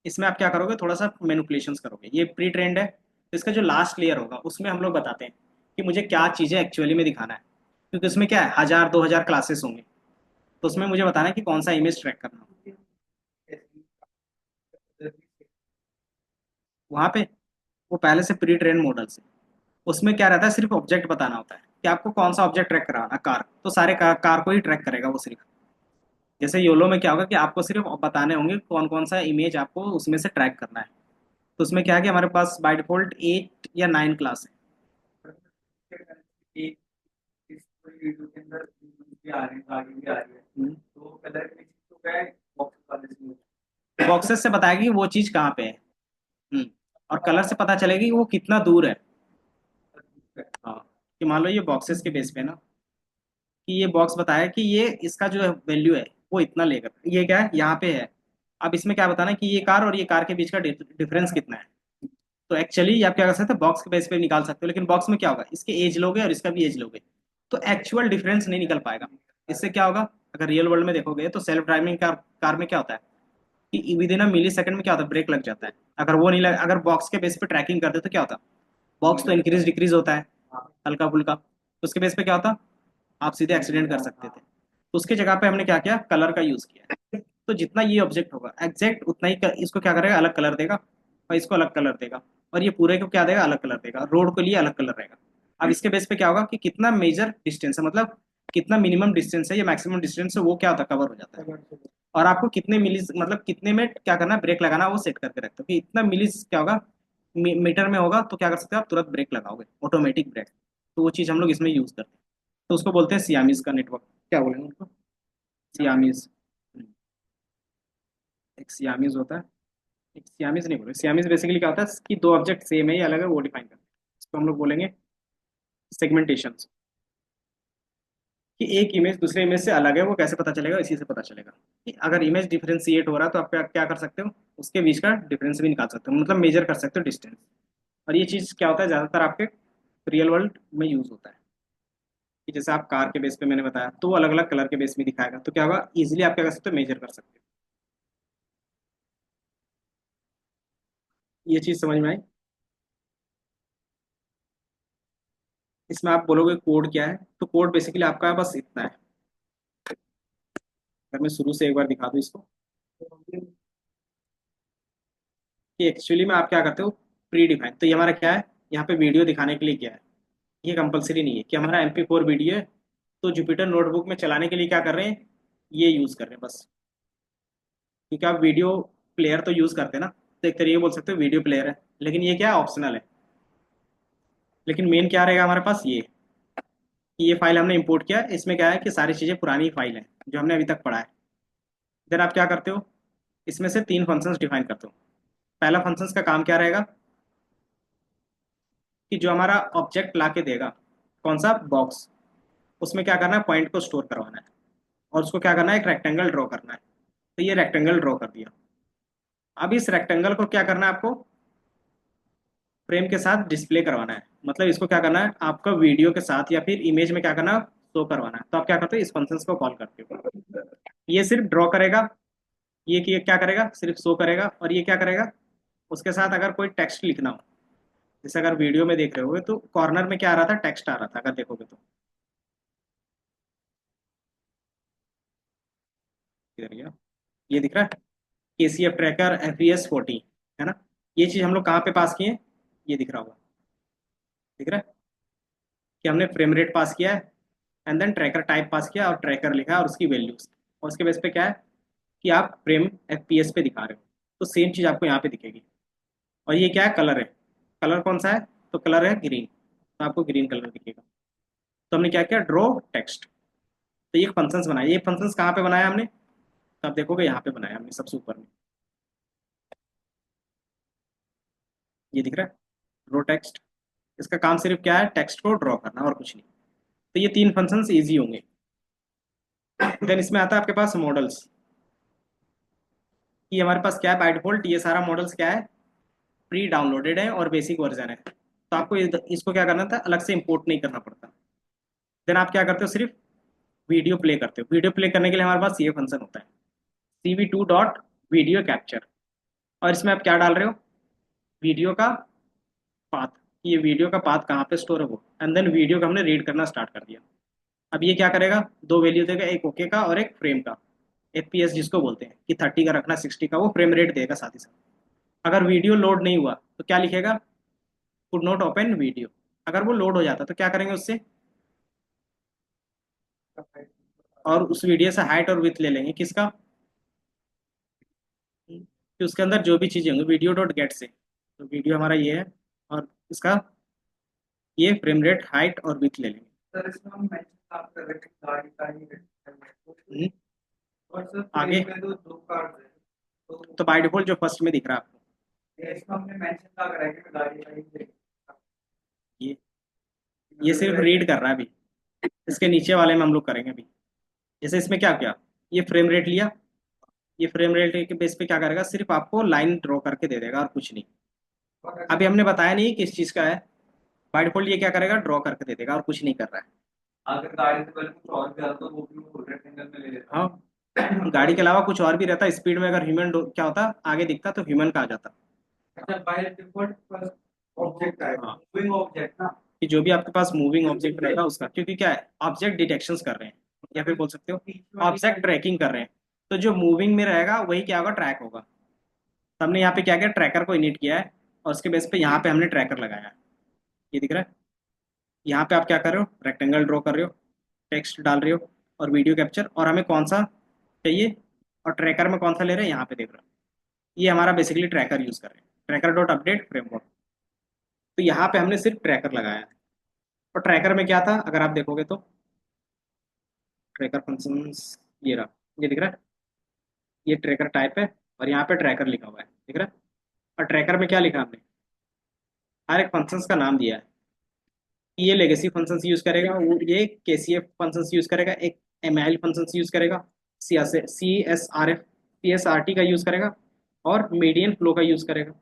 इसमें आप क्या करोगे? थोड़ा सा मैनिपुलेशंस करोगे। ये प्री ट्रेंड है, तो इसका जो लास्ट लेयर होगा उसमें हम लोग बताते हैं कि मुझे क्या चीज़ें एक्चुअली में दिखाना है। क्योंकि उसमें क्या है, 1000 2000 क्लासेस होंगे। तो उसमें मुझे बताना है कि कौन सा इमेज ट्रैक करना है। वहाँ पे वो पहले से प्री ट्रेन मॉडल्स है। उसमें क्या रहता है? सिर्फ ऑब्जेक्ट बताना होता है कि आपको कौन सा ऑब्जेक्ट ट्रैक कराना है। कार तो सारे कार को ही ट्रैक करेगा वो सिर्फ। जैसे योलो में क्या होगा कि आपको सिर्फ बताने होंगे कौन कौन सा इमेज आपको उसमें से ट्रैक करना है। तो उसमें क्या है कि हमारे पास बाय डिफॉल्ट 8 या 9 क्लास है। एक इस वीडियो के अंदर भी आ रही है आगे भी आ रही है तो कलर की चीज तो क्या है बॉक्स वाले से बॉक्सेस से बताएगी वो चीज़ कहाँ पे है। और कलर से पता चलेगा कि वो कितना दूर है। हाँ, कि मान लो ये बॉक्सेस के बेस पे ना, कि ये बॉक्स बताया कि ये इसका जो वैल्यू है वो इतना लेगा, ये क्या है यहाँ पे है। अब इसमें क्या बताना है कि ये कार और ये कार के बीच का डिफरेंस कितना है। तो एक्चुअली आप क्या कर सकते हो, बॉक्स के बेस पे निकाल सकते हो, लेकिन बॉक्स में क्या होगा, इसके एज लोगे और इसका भी एज लोगे, तो एक्चुअल डिफरेंस नहीं निकल पाएगा। इससे क्या होगा, अगर रियल वर्ल्ड में देखोगे तो सेल्फ ड्राइविंग कार में क्या होता है कि with in a milli second में क्या होता है, ब्रेक लग जाता है। अगर वो नहीं लग, अगर बॉक्स के बेस पे ट्रैकिंग करते तो क्या होता, बॉक्स तो इंक्रीज डिक्रीज होता है हल्का फुल्का, तो उसके बेस पे क्या होता, आप सीधे एक्सीडेंट कर सकते थे। तो उसके जगह पे हमने क्या किया, कलर का यूज किया। तो जितना ये ऑब्जेक्ट होगा एग्जैक्ट उतना ही इसको क्या करेगा, अलग कलर देगा, और इसको अलग कलर देगा, और ये पूरे को क्या देगा, अलग कलर देगा, रोड के लिए अलग कलर रहेगा। अब इसके बेस पे क्या होगा कि कितना मेजर डिस्टेंस है, मतलब कितना मिनिमम डिस्टेंस है या मैक्सिमम डिस्टेंस है, वो क्या होता है, कवर हो जाता है। और आपको कितने मिली, मतलब कितने में क्या करना है, ब्रेक लगाना, वो सेट करके रखते हो कि इतना मिली क्या होगा, मीटर में होगा, तो क्या कर सकते हो आप, तुरंत ब्रेक लगाओगे, ऑटोमेटिक ब्रेक। तो वो चीज़ हम लोग इसमें यूज करते हैं। तो उसको बोलते हैं सियामीज का नेटवर्क, क्या बोलेंगे उनको, सियामीज। एक सियामीज होता है, एक सियामीज नहीं बोले, सियामीज बेसिकली क्या होता है कि दो ऑब्जेक्ट सेम है या अलग है वो डिफाइन करते हैं। इसको हम लोग बोलेंगे सेगमेंटेशन। कि एक इमेज दूसरे इमेज से अलग है, वो कैसे पता चलेगा, इसी से पता चलेगा। कि अगर इमेज डिफरेंशिएट हो रहा है तो आप क्या क्या कर सकते हो, उसके बीच का डिफरेंस भी निकाल सकते हो, मतलब मेजर कर सकते हो डिस्टेंस। और ये चीज़ क्या होता है, ज़्यादातर आपके रियल वर्ल्ड में यूज होता है। कि जैसे आप कार के बेस पे मैंने बताया, तो वो अलग अलग कलर के बेस में दिखाएगा, तो क्या होगा, इजिली आप क्या कर सकते हो, मेजर कर सकते हो। ये चीज़ समझ में आई। इसमें आप बोलोगे कोड क्या है, तो कोड बेसिकली आपका बस इतना है। अगर मैं शुरू से एक बार दिखा दूँ इसको, कि एक्चुअली में आप क्या करते हो, प्री डिफाइन। तो ये हमारा क्या है, यहाँ पे वीडियो दिखाने के लिए क्या है, ये कंपलसरी नहीं है कि हमारा MP4 वीडियो है, तो जुपिटर नोटबुक में चलाने के लिए क्या कर रहे हैं, ये यूज़ कर रहे हैं बस। क्योंकि आप वीडियो प्लेयर तो यूज़ करते हैं ना, तो एक तरीके बोल सकते हो वीडियो प्लेयर है, लेकिन ये क्या है, ऑप्शनल है। लेकिन मेन क्या रहेगा हमारे पास, ये कि ये फाइल हमने इंपोर्ट किया, इसमें क्या है कि सारी चीज़ें पुरानी फाइल है जो हमने अभी तक पढ़ा है। देन आप क्या करते हो, इसमें से तीन फंक्शंस डिफाइन करते हो। पहला फंक्शंस का काम क्या रहेगा, कि जो हमारा ऑब्जेक्ट ला के देगा, कौन सा बॉक्स, उसमें क्या करना है, पॉइंट को स्टोर करवाना है, और उसको क्या करना है, एक रेक्टेंगल ड्रॉ करना है। तो ये रेक्टेंगल ड्रॉ कर दिया। अब इस रेक्टेंगल को क्या करना है आपको, फ्रेम के साथ डिस्प्ले करवाना है, मतलब इसको क्या करना है, आपका वीडियो के साथ या फिर इमेज में क्या करना है, शो करवाना है। तो आप क्या करते हो, इस फंक्शन को कॉल करते हो। ये सिर्फ ड्रॉ करेगा, ये क्या करेगा, सिर्फ शो करेगा, और ये क्या करेगा, उसके साथ अगर कोई टेक्स्ट लिखना हो, जैसे अगर वीडियो में देख रहे होगे तो कॉर्नर में क्या आ रहा था, टेक्स्ट आ रहा था, अगर देखोगे तो इधर ये दिख रहा है, KCF ट्रैकर FPS 40, है ना। ये चीज हम लोग कहाँ पे पास किए, ये दिख रहा होगा, दिख रहा है कि हमने फ्रेम रेट पास किया है, एंड देन ट्रैकर टाइप पास किया और ट्रैकर लिखा है और उसकी वैल्यूज, और उसके बेस पे क्या है कि आप फ्रेम FPS पे दिखा रहे हो, तो सेम चीज आपको यहाँ पे दिखेगी। और ये क्या है, कलर है, कलर कौन सा है, तो कलर है ग्रीन, तो आपको ग्रीन कलर दिखेगा। तो हमने क्या किया, ड्रॉ टेक्स्ट। तो ये फंक्शंस बनाए, ये फंक्शंस कहाँ पे बनाया हमने, तो आप देखोगे यहाँ पे बनाया हमने सबसे ऊपर में, ये दिख रहा है, ड्रॉ टेक्स्ट। इसका काम सिर्फ क्या है, टेक्स्ट को ड्रॉ करना और कुछ नहीं। तो ये तीन फंक्शंस इजी होंगे। देन इसमें आता है आपके पास मॉडल्स, कि हमारे पास क्या है, बाय डिफॉल्ट ये सारा मॉडल्स क्या है, प्री डाउनलोडेड है और बेसिक वर्जन है, तो आपको इसको क्या करना था, अलग से इंपोर्ट नहीं करना पड़ता। देन आप क्या करते हो, सिर्फ वीडियो प्ले करते हो। वीडियो प्ले करने के लिए हमारे पास ये फंक्शन होता है, CV2 डॉट वीडियो कैप्चर। और इसमें आप क्या डाल रहे हो, वीडियो का पाथ, ये वीडियो का पाथ कहाँ पे स्टोर है वो, एंड देन वीडियो का हमने रीड करना स्टार्ट कर दिया। अब ये क्या करेगा, दो वैल्यू देगा, एक ओके का और एक फ्रेम का, FPS जिसको बोलते हैं, कि 30 का रखना, 60 का, वो फ्रेम रेट देगा साथ ही साथ। अगर वीडियो लोड नहीं हुआ तो क्या लिखेगा, कुड नॉट ओपन वीडियो। अगर वो लोड हो जाता तो क्या करेंगे उससे, और उस वीडियो से हाइट और विथ ले लेंगे, किसका, कि उसके अंदर जो भी चीजें होंगी वीडियो डॉट गेट से। तो वीडियो हमारा ये है, और इसका ये फ्रेम रेट, हाइट और विथ ले लेंगे। सर इसमें हम मेंशन आप कर रहे थे गाड़ी का ही हम्म, और सर आगे फ्रेम में तो दो कार्ड है तो तो बाय डिफॉल्ट जो फर्स्ट में दिख रहा है आपको, इसमें हमने मेंशन क्या करा है कि गाड़ी वाड़ी ये ये सिर्फ रीड कर रहा है अभी। इसके नीचे वाले में हम लोग करेंगे अभी। जैसे इसमें क्या किया, ये फ्रेम रेट लिया। ये फ्रेम रेट के बेस पे क्या करेगा, सिर्फ आपको लाइन ड्रॉ करके दे देगा और कुछ नहीं। अभी हमने बताया नहीं किस चीज़ का है। बाय डिफॉल्ट ये क्या करेगा, ड्रॉ करके दे देगा और कुछ नहीं कर रहा है। अगर गाड़ी से पहले कुछ और भी आता तो वो भी वो रेक्टेंगल में ले लेता। हाँ, गाड़ी के अलावा कुछ और भी रहता, स्पीड में अगर ह्यूमन क्या होता आगे दिखता तो ह्यूमन का आ जाता। अच्छा बाय डिफॉल्ट फर्स्ट ऑब्जेक्ट है, हाँ, मूविंग ऑब्जेक्ट ना। कि जो भी आपके पास मूविंग ऑब्जेक्ट रहेगा उसका, क्योंकि क्या है, ऑब्जेक्ट डिटेक्शंस कर रहे हैं या फिर बोल सकते हो ऑब्जेक्ट ट्रैकिंग कर रहे हैं। तो जो मूविंग में रहेगा वही क्या होगा, ट्रैक होगा। तो हमने यहाँ पे क्या किया, ट्रैकर को इनिट किया है और उसके बेस पे यहाँ पे हमने ट्रैकर लगाया है। ये दिख रहा है। यहाँ पे आप क्या कर रहे हो, रेक्टेंगल ड्रॉ कर रहे हो, टेक्स्ट डाल रहे हो और वीडियो कैप्चर, और हमें कौन सा चाहिए और ट्रैकर में कौन सा ले रहे हैं यहाँ पे देख रहे हो। ये हमारा बेसिकली ट्रैकर यूज कर रहे हैं, ट्रैकर डॉट अपडेट फ्रेमवर्क। तो यहाँ पे हमने सिर्फ ट्रैकर लगाया है। और ट्रैकर में क्या था अगर आप देखोगे तो, ट्रैकर फंक्शंस, ये रहा, ये दिख रहा है। ये ट्रैकर टाइप है और यहाँ पे ट्रैकर लिखा हुआ है, दिख रहा है। और ट्रैकर में क्या लिखा हमने, हर एक फंक्शंस का नाम दिया है। ये लेगेसी फंक्शंस यूज करेगा, वो ये केसीएफ फंक्शंस यूज करेगा, एक एमआईएल फंक्शंस यूज करेगा, सीएसआरएफ पीएसआरटी का यूज करेगा और मीडियन फ्लो का यूज करेगा।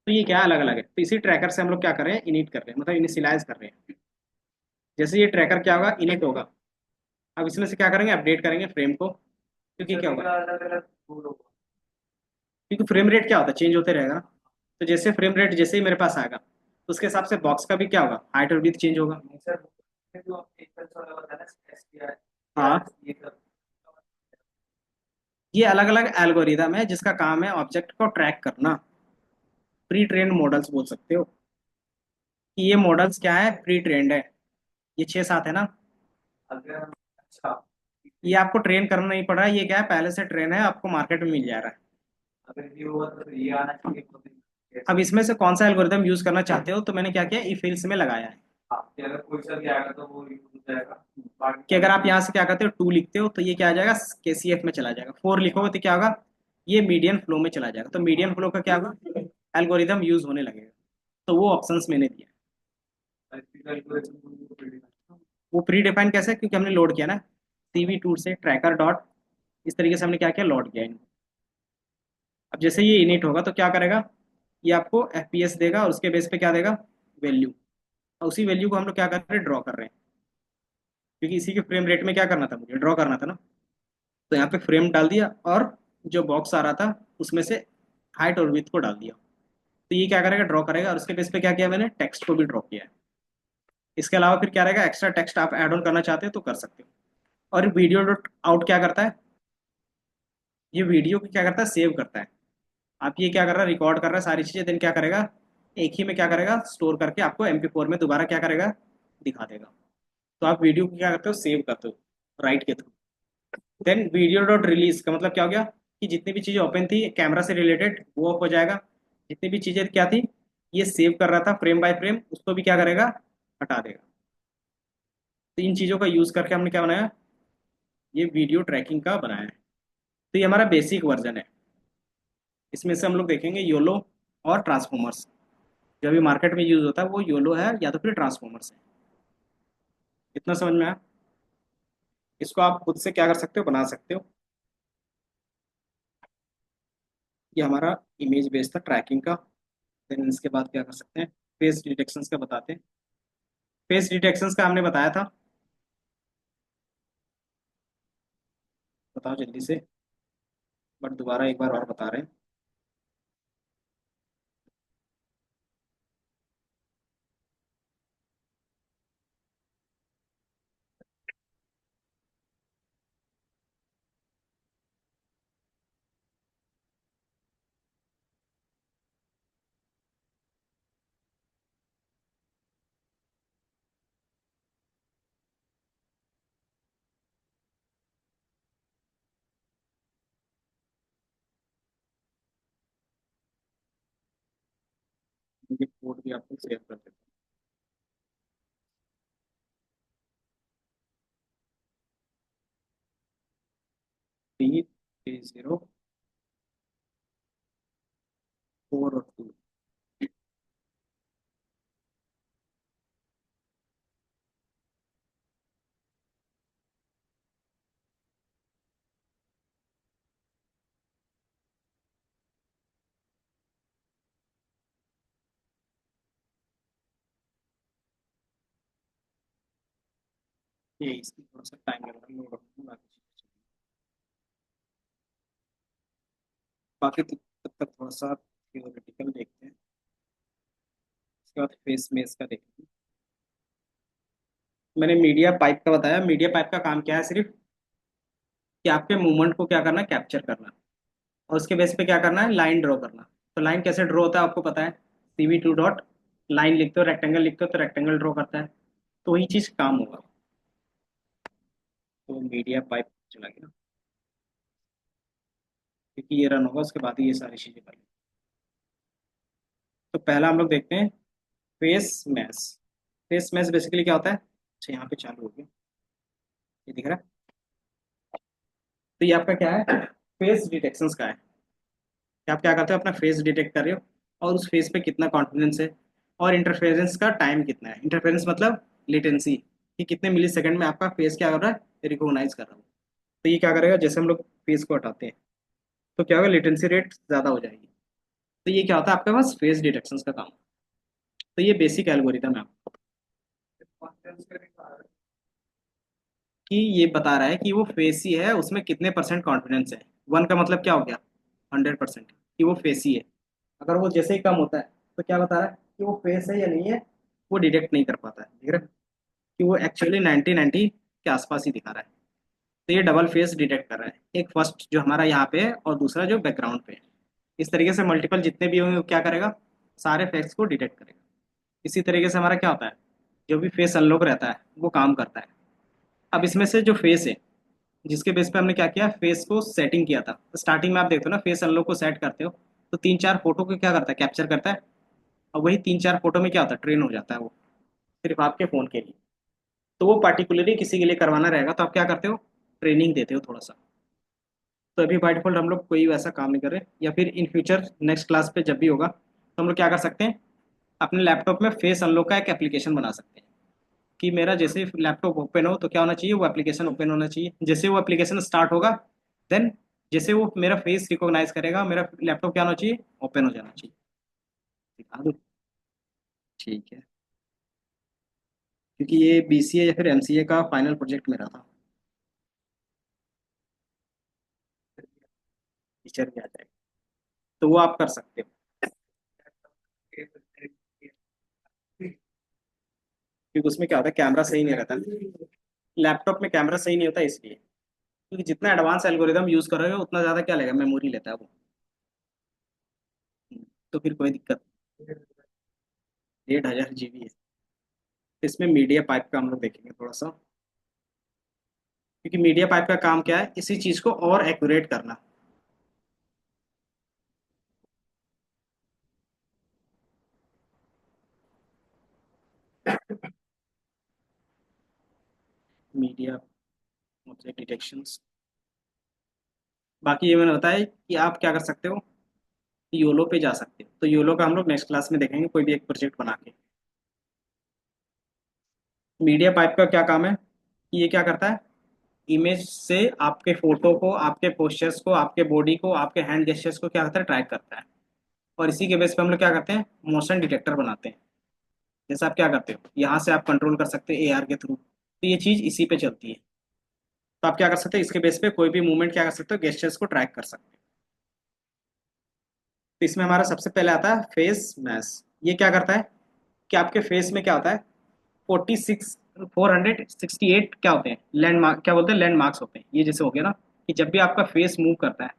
तो ये क्या अलग अलग है, तो इसी ट्रैकर से हम लोग क्या कर रहे हैं, इनिट कर रहे हैं, मतलब इनिशियलाइज कर रहे हैं। जैसे ये ट्रैकर क्या होगा, इनिट होगा। अब इसमें से क्या करेंगे, अपडेट करेंगे फ्रेम को, क्योंकि क्या होगा, अलग अलग होगा। क्योंकि फ्रेम रेट क्या होता है, चेंज होते रहेगा ना। तो जैसे फ्रेम रेट जैसे ही मेरे पास आएगा तो उसके हिसाब से बॉक्स का भी क्या होगा, हाइट और विड्थ चेंज होगा। नहीं सर, जो आपने एक वाला बताया ना एसपीआई, हाँ, ये सब ये अलग अलग एल्गोरिदम है जिसका काम है ऑब्जेक्ट को ट्रैक करना। प्री ट्रेन्ड मॉडल्स बोल सकते हो कि ये मॉडल्स क्या है, प्री ट्रेन्ड है। ये 6-7 है ना। अगर अच्छा ये आपको ट्रेन करना नहीं पड़ रहा है, ये क्या है, पहले से ट्रेन है, आपको मार्केट में मिल जा रहा है। अगर ये हुआ तो फिर ये आना चाहिए तो फिर अब कैसे। इसमें से कौन सा एल्गोरिदम यूज करना चाहते हो, तो मैंने क्या किया, ई फिल्स में लगाया है। हाँ कि अगर कोई सा भी आएगा तो वो यूज हो जाएगा, बाकी कि अगर आप यहाँ से क्या करते हो, 2 लिखते हो तो ये क्या आ जाएगा, केसीएफ में चला जाएगा। 4 लिखोगे तो क्या होगा, ये मीडियन फ्लो में चला जाएगा। तो मीडियन फ्लो का क्या होगा, एल्गोरिदम यूज होने लगेगा। तो वो ऑप्शंस मैंने दिया। वो प्री डिफाइन कैसे, क्योंकि हमने लोड किया ना सीवी टूल से ट्रैकर डॉट, इस तरीके से हमने क्या किया, लोड किया इनको। अब जैसे ये इनिट होगा तो क्या करेगा, ये आपको एफपीएस देगा और उसके बेस पे क्या देगा, वैल्यू। और उसी वैल्यू को हम लोग क्या कर रहे हैं, ड्रॉ कर रहे हैं, क्योंकि इसी के फ्रेम रेट में क्या करना था, मुझे ड्रॉ करना था ना। तो यहाँ पे फ्रेम डाल दिया और जो बॉक्स आ रहा था उसमें से हाइट और विड्थ को डाल दिया। तो ये क्या करेगा, ड्रॉ करेगा और उसके बेस पे क्या किया मैंने, टेक्स्ट को भी ड्रॉ किया है। इसके अलावा फिर क्या रहेगा, एक्स्ट्रा टेक्स्ट आप ऐड ऑन करना चाहते हो तो कर सकते हो। और वीडियो डॉट आउट क्या करता है, ये वीडियो को क्या करता है, सेव करता है। आप ये क्या कर रहा है, रिकॉर्ड कर रहा है सारी चीजें, देन क्या करेगा, एक ही में क्या करेगा, स्टोर करके आपको MP4 में दोबारा क्या करेगा, दिखा देगा। तो आप वीडियो को क्या करते हो, सेव करते हो राइट के through. Then video dot release का मतलब क्या हो गया, कि जितनी भी चीजें ओपन थी कैमरा से रिलेटेड वो ऑफ हो जाएगा। जितनी भी चीजें क्या थी, ये सेव कर रहा था फ्रेम बाय फ्रेम, उसको भी क्या करेगा, हटा देगा। तो इन चीजों का यूज करके हमने क्या बनाया, ये वीडियो ट्रैकिंग का बनाया है। तो ये हमारा बेसिक वर्जन है। इसमें से हम लोग देखेंगे योलो और ट्रांसफॉर्मर्स। जो अभी मार्केट में यूज होता है वो योलो है या तो फिर ट्रांसफॉर्मर्स है। इतना समझ में आया। इसको आप खुद से क्या कर सकते हो, बना सकते हो। ये हमारा इमेज बेस्ड था ट्रैकिंग का। देन इसके बाद क्या कर सकते हैं, फेस डिटेक्शंस का बताते हैं। फेस डिटेक्शंस का हमने बताया था, बताओ जल्दी से, बट दोबारा एक बार और बता रहे हैं। ये कोड भी आपको शेयर कर देता हूँ। 3 3 0 4 और 2। ये इसकी थोड़ा सा टाइम लग रहा है, मैं रखूंगा बाकी चीज़ें। बाकी तब तक थोड़ा सा थियोरेटिकल देखते हैं, उसके बाद फेस मेस का देखते हैं। मैंने मीडिया पाइप का बताया, मीडिया पाइप का काम क्या है, सिर्फ कि आपके मूवमेंट को क्या करना है, कैप्चर करना, और उसके बेस पे क्या करना है, लाइन ड्रॉ करना। तो लाइन कैसे ड्रॉ होता है आपको पता है, CV2 डॉट लाइन लिखते हो, रेक्टेंगल लिखते हो तो रेक्टेंगल ड्रॉ करता है। तो वही चीज काम होगा। तो मीडिया पाइप चला गया, क्योंकि ये रन होगा उसके बाद ही ये सारी चीजें करेंगे। तो पहला हम लोग देखते हैं face mesh. Face mesh basically क्या होता है, अच्छा यहाँ पे चालू हो गया, ये दिख रहा है। तो ये आपका क्या है, फेस डिटेक्शन का है, कि आप क्या करते हो, अपना फेस डिटेक्ट कर रहे हो और उस फेस पे कितना कॉन्फिडेंस है, और इंटरफेरेंस का टाइम कितना है। इंटरफेरेंस मतलब लेटेंसी, कि कितने मिली सेकंड में आपका फेस क्या कर रहा है, रिकॉग्नाइज कर रहा हो। तो ये क्या करेगा, जैसे हम लोग फेस को हटाते हैं तो क्या होगा, लेटेंसी रेट ज़्यादा हो जाएगी। तो ये क्या होता है, आपके पास फेस डिटेक्शन का काम। तो ये बेसिक एल्गोरिदम है आपको, कि ये बता रहा है कि वो फेस ही है, उसमें कितने परसेंट कॉन्फिडेंस है। 1 का मतलब क्या हो गया, 100%, कि वो फेस ही है। अगर वो जैसे ही कम होता है तो क्या बता रहा है कि वो फेस है या नहीं है, वो डिटेक्ट नहीं कर पाता है। ठीक है, कि वो एक्चुअली 90-90 के आसपास ही दिखा रहा है। तो ये डबल फेस डिटेक्ट कर रहा है, एक फर्स्ट जो हमारा यहाँ पे है और दूसरा जो बैकग्राउंड पे है। इस तरीके से मल्टीपल जितने भी होंगे वो क्या करेगा, सारे फेस को डिटेक्ट करेगा। इसी तरीके से हमारा क्या होता है, जो भी फेस अनलॉक रहता है वो काम करता है। अब इसमें से जो फेस है, जिसके बेस पे हमने क्या किया, फेस को सेटिंग किया था। तो स्टार्टिंग में आप देखते हो ना, फेस अनलॉक को सेट करते हो तो 3-4 फोटो को क्या करता है, कैप्चर करता है। और वही 3-4 फोटो में क्या होता है, ट्रेन हो जाता है वो, सिर्फ आपके फ़ोन के लिए। तो वो पार्टिकुलरली किसी के लिए करवाना रहेगा तो आप क्या करते हो, ट्रेनिंग देते हो थोड़ा सा। तो अभी बाय डिफॉल्ट हम लोग कोई वैसा काम नहीं कर रहे, या फिर इन फ्यूचर नेक्स्ट क्लास पे जब भी होगा तो हम लोग क्या कर सकते हैं, अपने लैपटॉप में फेस अनलॉक का एक एप्लीकेशन बना सकते हैं। कि मेरा जैसे ही लैपटॉप ओपन हो तो क्या होना चाहिए, वो एप्लीकेशन ओपन होना चाहिए। जैसे वो एप्लीकेशन स्टार्ट होगा, देन जैसे वो मेरा फेस रिकॉग्नाइज करेगा, मेरा लैपटॉप क्या होना चाहिए, ओपन हो जाना चाहिए। दिखा दूँ, ठीक है, क्योंकि ये BCA या फिर MCA का फाइनल प्रोजेक्ट मेरा था। टीचर भी आ जाएगा तो वो आप कर सकते हो, क्योंकि उसमें क्या होता है, कैमरा सही नहीं रहता। लैपटॉप में कैमरा सही नहीं होता इसलिए, क्योंकि जितना एडवांस एल्गोरिदम यूज करोगे उतना ज्यादा क्या लेगा, मेमोरी लेता है वो। तो फिर कोई दिक्कत, 1500 GB है। इसमें मीडिया पाइप का हम लोग देखेंगे थोड़ा सा, क्योंकि मीडिया पाइप का काम क्या है, इसी चीज को और एक्यूरेट करना। मीडिया मतलब डिटेक्शंस। बाकी ये मैंने बताया कि आप क्या कर सकते हो, योलो पे जा सकते हो। तो योलो का हम लोग नेक्स्ट क्लास में देखेंगे, कोई भी एक प्रोजेक्ट बना के। मीडिया पाइप का क्या काम है, कि ये क्या करता है, इमेज से आपके फोटो को, आपके पोस्चर्स को, आपके बॉडी को, आपके हैंड जेस्चर्स को क्या करता है, ट्रैक करता है। और इसी के बेस पे हम लोग क्या करते हैं, मोशन डिटेक्टर बनाते हैं। जैसे आप क्या करते हो, यहाँ से आप कंट्रोल कर सकते हो AR के थ्रू, तो ये चीज इसी पे चलती है। तो आप क्या कर सकते हो, इसके बेस पे कोई भी मूवमेंट क्या कर सकते हो, गेस्चर्स को ट्रैक कर सकते हो। तो इसमें हमारा सबसे पहले आता है फेस मैश। ये क्या करता है, कि आपके फेस में क्या होता है, 468 क्या होते हैं, लैंडमार्क, क्या बोलते हैं, लैंडमार्क्स होते हैं। ये जैसे हो गया ना, कि जब भी आपका फेस मूव करता है,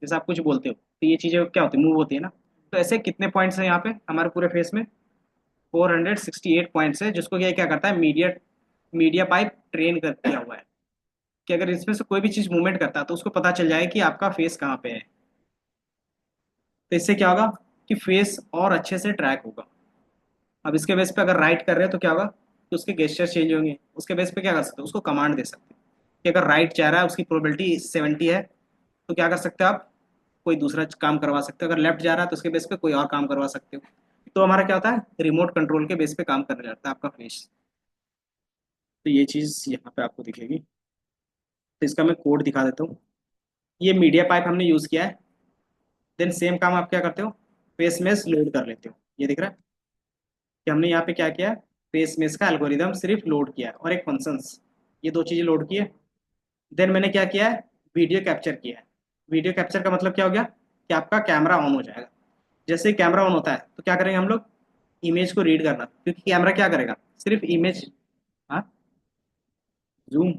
जैसे आप कुछ बोलते हो तो ये चीजें क्या होती है, मूव होती है ना। तो ऐसे कितने पॉइंट्स हैं यहाँ पे हमारे पूरे फेस में, 468 पॉइंट्स है, जिसको क्या क्या करता है, मीडिया मीडिया पाइप ट्रेन कर किया हुआ है, कि अगर इसमें से कोई भी चीज मूवमेंट करता है तो उसको पता चल जाए कि आपका फेस कहाँ पे है। तो इससे क्या होगा, कि फेस और अच्छे से ट्रैक होगा। अब इसके बेस पे अगर राइट कर रहे हैं तो क्या होगा, कि उसके गेस्चर चेंज होंगे। उसके बेस पे क्या कर सकते हो, उसको कमांड दे सकते हो, कि अगर राइट चाह रहा है, उसकी प्रोबेबिलिटी 70 है, तो क्या कर सकते हो आप, कोई दूसरा काम करवा सकते हो, अगर लेफ्ट जा रहा है तो उसके बेस पे कोई और काम करवा सकते हो। तो हमारा क्या होता है, रिमोट कंट्रोल के बेस पे काम करने लगता है आपका फेस। तो ये चीज़ यहाँ पे आपको दिखेगी। तो इसका मैं कोड दिखा देता हूँ। ये मीडिया पाइप हमने यूज़ किया है। देन सेम काम आप क्या करते हो, फेस मेश लोड कर लेते हो। ये दिख रहा है कि हमने यहाँ पे क्या किया है, फेस मेश का एल्गोरिदम सिर्फ लोड किया है और एक फंक्शंस, ये दो चीज़ें लोड की है। देन मैंने क्या किया है, वीडियो कैप्चर किया है। वीडियो कैप्चर का मतलब क्या हो गया कि आपका कैमरा ऑन हो जाएगा। जैसे ही कैमरा ऑन होता है तो क्या करेंगे हम लोग, इमेज को रीड करना, क्योंकि कैमरा क्या करेगा, सिर्फ इमेज। हाँ, जूम।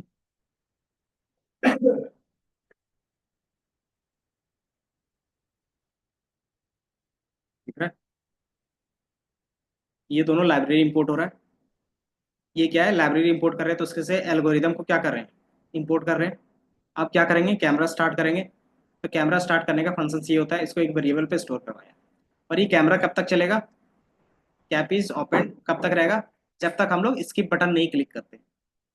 दिख रहा है, ये दोनों लाइब्रेरी इंपोर्ट हो रहा है। ये क्या है, लाइब्रेरी इंपोर्ट कर रहे हैं तो उसके से एल्गोरिदम को क्या कर रहे हैं, इंपोर्ट कर रहे हैं। अब क्या करेंगे, कैमरा स्टार्ट करेंगे। तो कैमरा स्टार्ट करने का फंक्शन ये होता है, इसको एक वेरिएबल पे स्टोर करवाया। और ये कैमरा कब तक चलेगा, कैप इज ओपन कब तक रहेगा, जब तक हम लोग स्किप बटन नहीं क्लिक करते,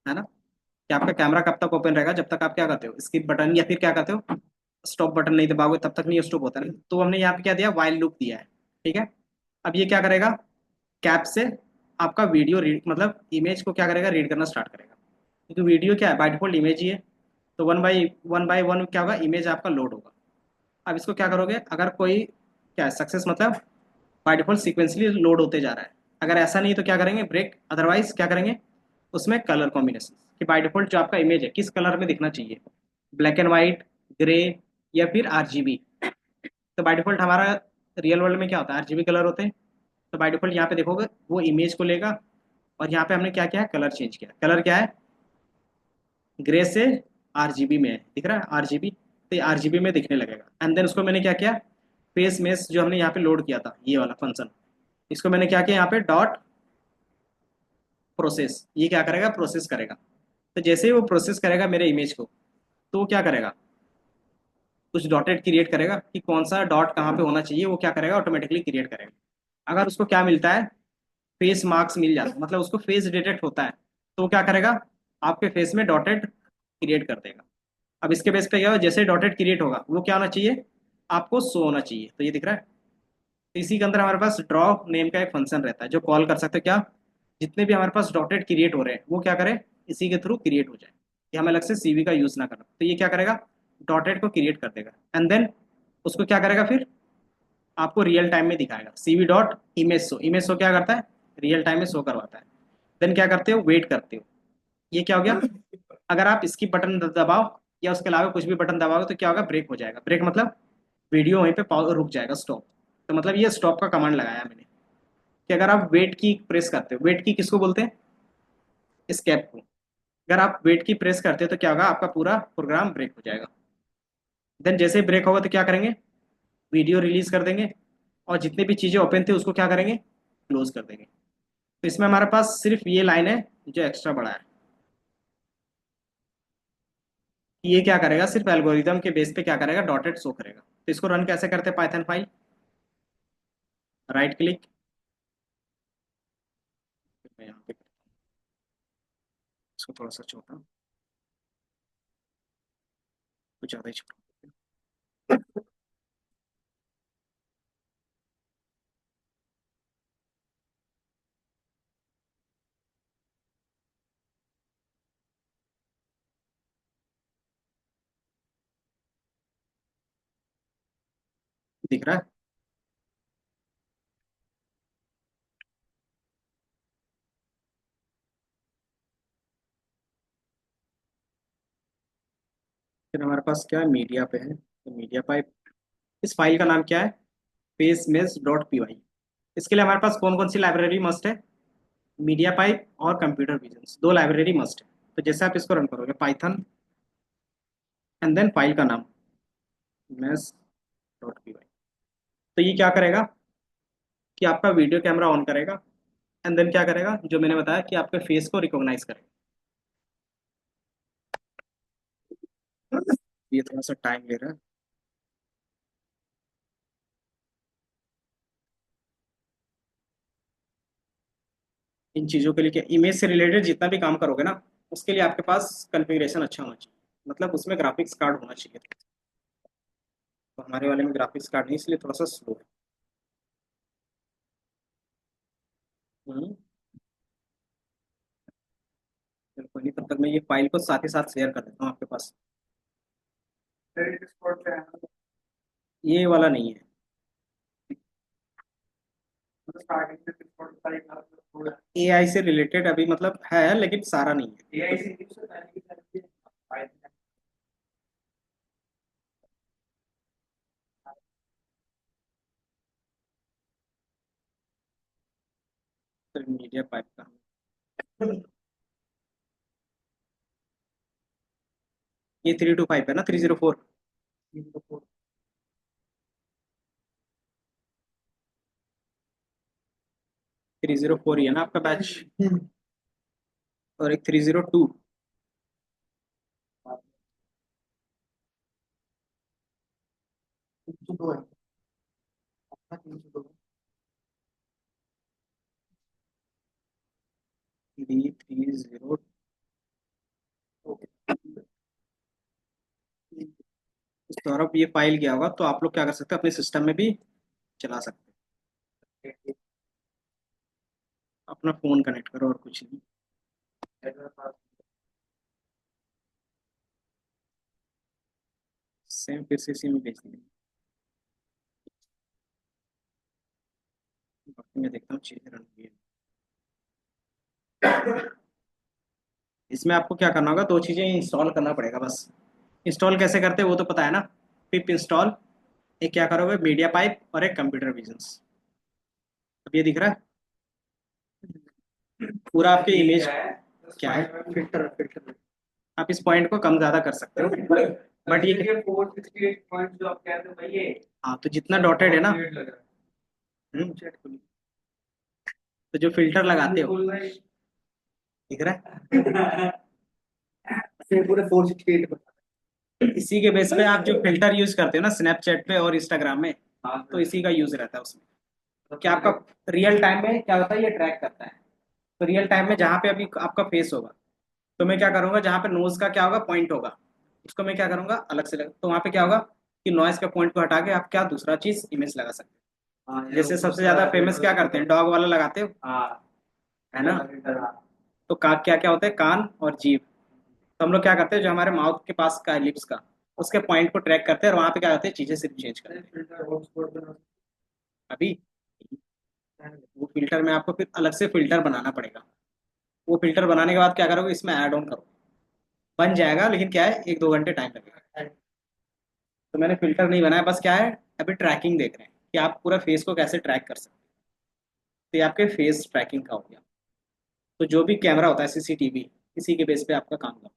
है ना। कि आपका कैमरा कब तक ओपन रहेगा, जब तक आप क्या करते हो, स्किप बटन या फिर क्या करते हो, स्टॉप बटन नहीं दबाओगे तब तक नहीं स्टॉप होता है। तो हमने यहाँ पे क्या दिया, वाइल लूप दिया है। ठीक है। अब ये क्या करेगा, कैप से आपका वीडियो रीड मतलब इमेज को क्या करेगा, रीड करना स्टार्ट करेगा। क्योंकि वीडियो क्या है, बाय डिफॉल्ट इमेज ही है। तो वन बाई वन क्या होगा, इमेज आपका लोड होगा। अब इसको क्या करोगे, अगर कोई क्या है सक्सेस मतलब बाय डिफॉल्ट सीक्वेंसली लोड होते जा रहा है। अगर ऐसा नहीं तो क्या करेंगे, ब्रेक। अदरवाइज क्या करेंगे, उसमें कलर कॉम्बिनेशन कि बाय डिफॉल्ट जो आपका इमेज है किस कलर में दिखना चाहिए, ब्लैक एंड वाइट, ग्रे, या फिर आरजीबी। तो बाय डिफॉल्ट हमारा रियल वर्ल्ड में क्या होता है, आरजीबी कलर होते हैं। तो बाय डिफॉल्ट यहाँ पे देखोगे वो इमेज को लेगा। और यहाँ पे हमने क्या किया है, कलर चेंज किया। कलर क्या है, ग्रे से आरजीबी में है, दिख रहा है आरजीबी। तो ये आरजीबी में दिखने लगेगा। एंड देन उसको मैंने क्या किया, फेस मेश जो हमने यहाँ पे लोड किया था ये वाला फंक्शन, इसको मैंने क्या किया यहाँ पे डॉट प्रोसेस। ये क्या करेगा, प्रोसेस करेगा। तो जैसे ही वो प्रोसेस करेगा मेरे इमेज को, तो वो क्या करेगा, कुछ डॉटेड क्रिएट करेगा कि कौन सा डॉट कहाँ पे होना चाहिए, वो क्या करेगा, ऑटोमेटिकली क्रिएट करेगा। अगर उसको क्या मिलता है, फेस मार्क्स मिल जाता है, मतलब उसको फेस डिटेक्ट होता है, तो वो क्या करेगा, आपके फेस में डॉटेड क्रिएट कर देगा। अब इसके बेस पे क्या होगा, जैसे डॉटेड क्रिएट होगा वो क्या होना चाहिए, आपको शो होना चाहिए। तो ये दिख रहा है। तो इसी के अंदर हमारे पास ड्रॉ नेम का एक फंक्शन रहता है जो कॉल कर सकते हो क्या, जितने भी हमारे पास डॉटेड क्रिएट हो रहे हैं वो क्या करें, इसी के थ्रू क्रिएट हो जाए, कि हमें अलग से सीवी का यूज ना करना। तो ये क्या करेगा, डॉटेड को क्रिएट कर देगा। एंड देन उसको क्या करेगा, फिर आपको रियल टाइम में दिखाएगा। CV dot image show, image show क्या करता है, रियल टाइम में शो करवाता है। देन क्या करते हो, वेट करते हो। ये क्या हो गया, अगर आप इसकी बटन दबाओ या उसके अलावा कुछ भी बटन दबाओगे तो क्या होगा, ब्रेक हो जाएगा। ब्रेक मतलब वीडियो वहीं पे रुक जाएगा, स्टॉप। तो मतलब ये स्टॉप का कमांड लगाया मैंने, कि अगर आप वेट की प्रेस करते हो, वेट की किसको बोलते हैं, स्केप को। अगर आप वेट की प्रेस करते हो तो क्या होगा, आपका पूरा प्रोग्राम ब्रेक हो जाएगा। देन जैसे ही ब्रेक होगा तो क्या करेंगे, वीडियो रिलीज कर देंगे। और जितनी भी चीज़ें ओपन थी उसको क्या करेंगे, क्लोज कर देंगे। तो इसमें हमारे पास सिर्फ ये लाइन है जो एक्स्ट्रा बड़ा है। ये क्या करेगा, सिर्फ एल्गोरिदम के बेस पे क्या करेगा, डॉटेड शो करेगा। तो इसको रन कैसे करते हैं, पाइथन फाइल, राइट क्लिक, मैं यहाँ पे इसको थोड़ा सा छोटा, कुछ ज़्यादा ही छोटा दिख रहा है। फिर हमारे पास क्या है, मीडिया पे है, तो मीडिया पाइप, इस फाइल का नाम क्या है, facemesh.py। इसके लिए हमारे पास कौन कौन सी लाइब्रेरी मस्ट है, मीडिया पाइप और कंप्यूटर विजन, दो लाइब्रेरी मस्ट है। तो जैसे आप इसको रन करोगे, पाइथन एंड देन फाइल का नाम mesh.py। तो ये क्या करेगा कि आपका वीडियो कैमरा ऑन करेगा। एंड देन क्या करेगा, जो मैंने बताया कि आपके फेस को रिकॉग्नाइज करेगा। ये थोड़ा सा टाइम ले रहा है। इन चीज़ों के लिए क्या, इमेज से रिलेटेड जितना भी काम करोगे ना, उसके लिए आपके पास कॉन्फ़िगरेशन अच्छा होना चाहिए, मतलब उसमें ग्राफिक्स कार्ड होना चाहिए। तो हमारे वाले में ग्राफिक्स कार्ड नहीं, इसलिए थोड़ा सा स्लो है। हम्म, चलो कोई नहीं, तब तक मैं ये फाइल को साथ ही साथ शेयर कर देता हूँ आपके पास। ये वाला नहीं है। एआई से रिलेटेड अभी मतलब है, लेकिन सारा नहीं है। तो मीडिया पाइप का ये 325 है ना, 304। 304 ही है ना आपका बैच। और एक 302। 302। सौरभ ये फाइल गया होगा, तो आप लोग क्या कर सकते हैं, अपने सिस्टम में भी चला सकते हैं। अपना फोन कनेक्ट करो और कुछ नहीं। सेम फिर से इसी में भेज देंगे। बाकी मैं देखता हूँ चीजें रन हुई है। इसमें आपको क्या करना होगा, दो चीजें इंस्टॉल करना पड़ेगा बस। इंस्टॉल कैसे करते हैं वो तो पता है ना। पिप इंस्टॉल। एक क्या करोगे, मीडिया पाइप और एक कंप्यूटर विजन्स। अब ये दिख रहा है पूरा आपके इमेज। क्या है, फिल्टर फिल्टर। आप इस पॉइंट को कम ज्यादा कर सकते हो, बट ये 468 पॉइंट जो आप कहते हो भाई ये। हाँ, तो जितना डॉटेड है ना। चैट खोलिए। तो जो फिल्टर लगाते हो, दिख रहा है। पूरे 468। इसी के बेस पे आप जो फिल्टर यूज करते हो ना स्नैपचैट पे और इंस्टाग्राम में, तो इसी का यूज रहता है उसमें। तो क्या आपका रियल टाइम में क्या होता है, ये ट्रैक करता है। तो रियल टाइम में जहाँ पे अभी आपका फेस होगा, तो मैं क्या करूंगा, जहाँ पे नोज का क्या होगा, पॉइंट होगा, उसको मैं क्या करूंगा अलग से लगा, तो वहाँ पे क्या होगा कि नॉइस के पॉइंट को हटा के आप क्या दूसरा चीज इमेज लगा सकते हो। जैसे सबसे ज्यादा फेमस क्या करते हैं, डॉग वाला लगाते हो, है ना। तो का क्या क्या होता है, कान और जीभ। तो हम लोग क्या करते हैं, जो हमारे माउथ के पास का है, लिप्स का, उसके पॉइंट को ट्रैक करते हैं और वहां पे क्या होते हैं, चीजें सिर्फ चेंज करते हैं। अभी वो फिल्टर में आपको फिर अलग से फिल्टर बनाना पड़ेगा। वो फिल्टर बनाने के बाद क्या करोगे, इसमें ऐड ऑन करो, बन जाएगा, लेकिन क्या है, 1-2 घंटे टाइम लगेगा। तो मैंने फिल्टर नहीं बनाया, बस क्या है, अभी ट्रैकिंग देख रहे हैं कि आप पूरा फेस को कैसे ट्रैक कर सकते हैं। तो ये आपके फेस ट्रैकिंग का हो गया। तो जो भी कैमरा होता है सीसीटीवी, इसी के बेस पे आपका काम करता है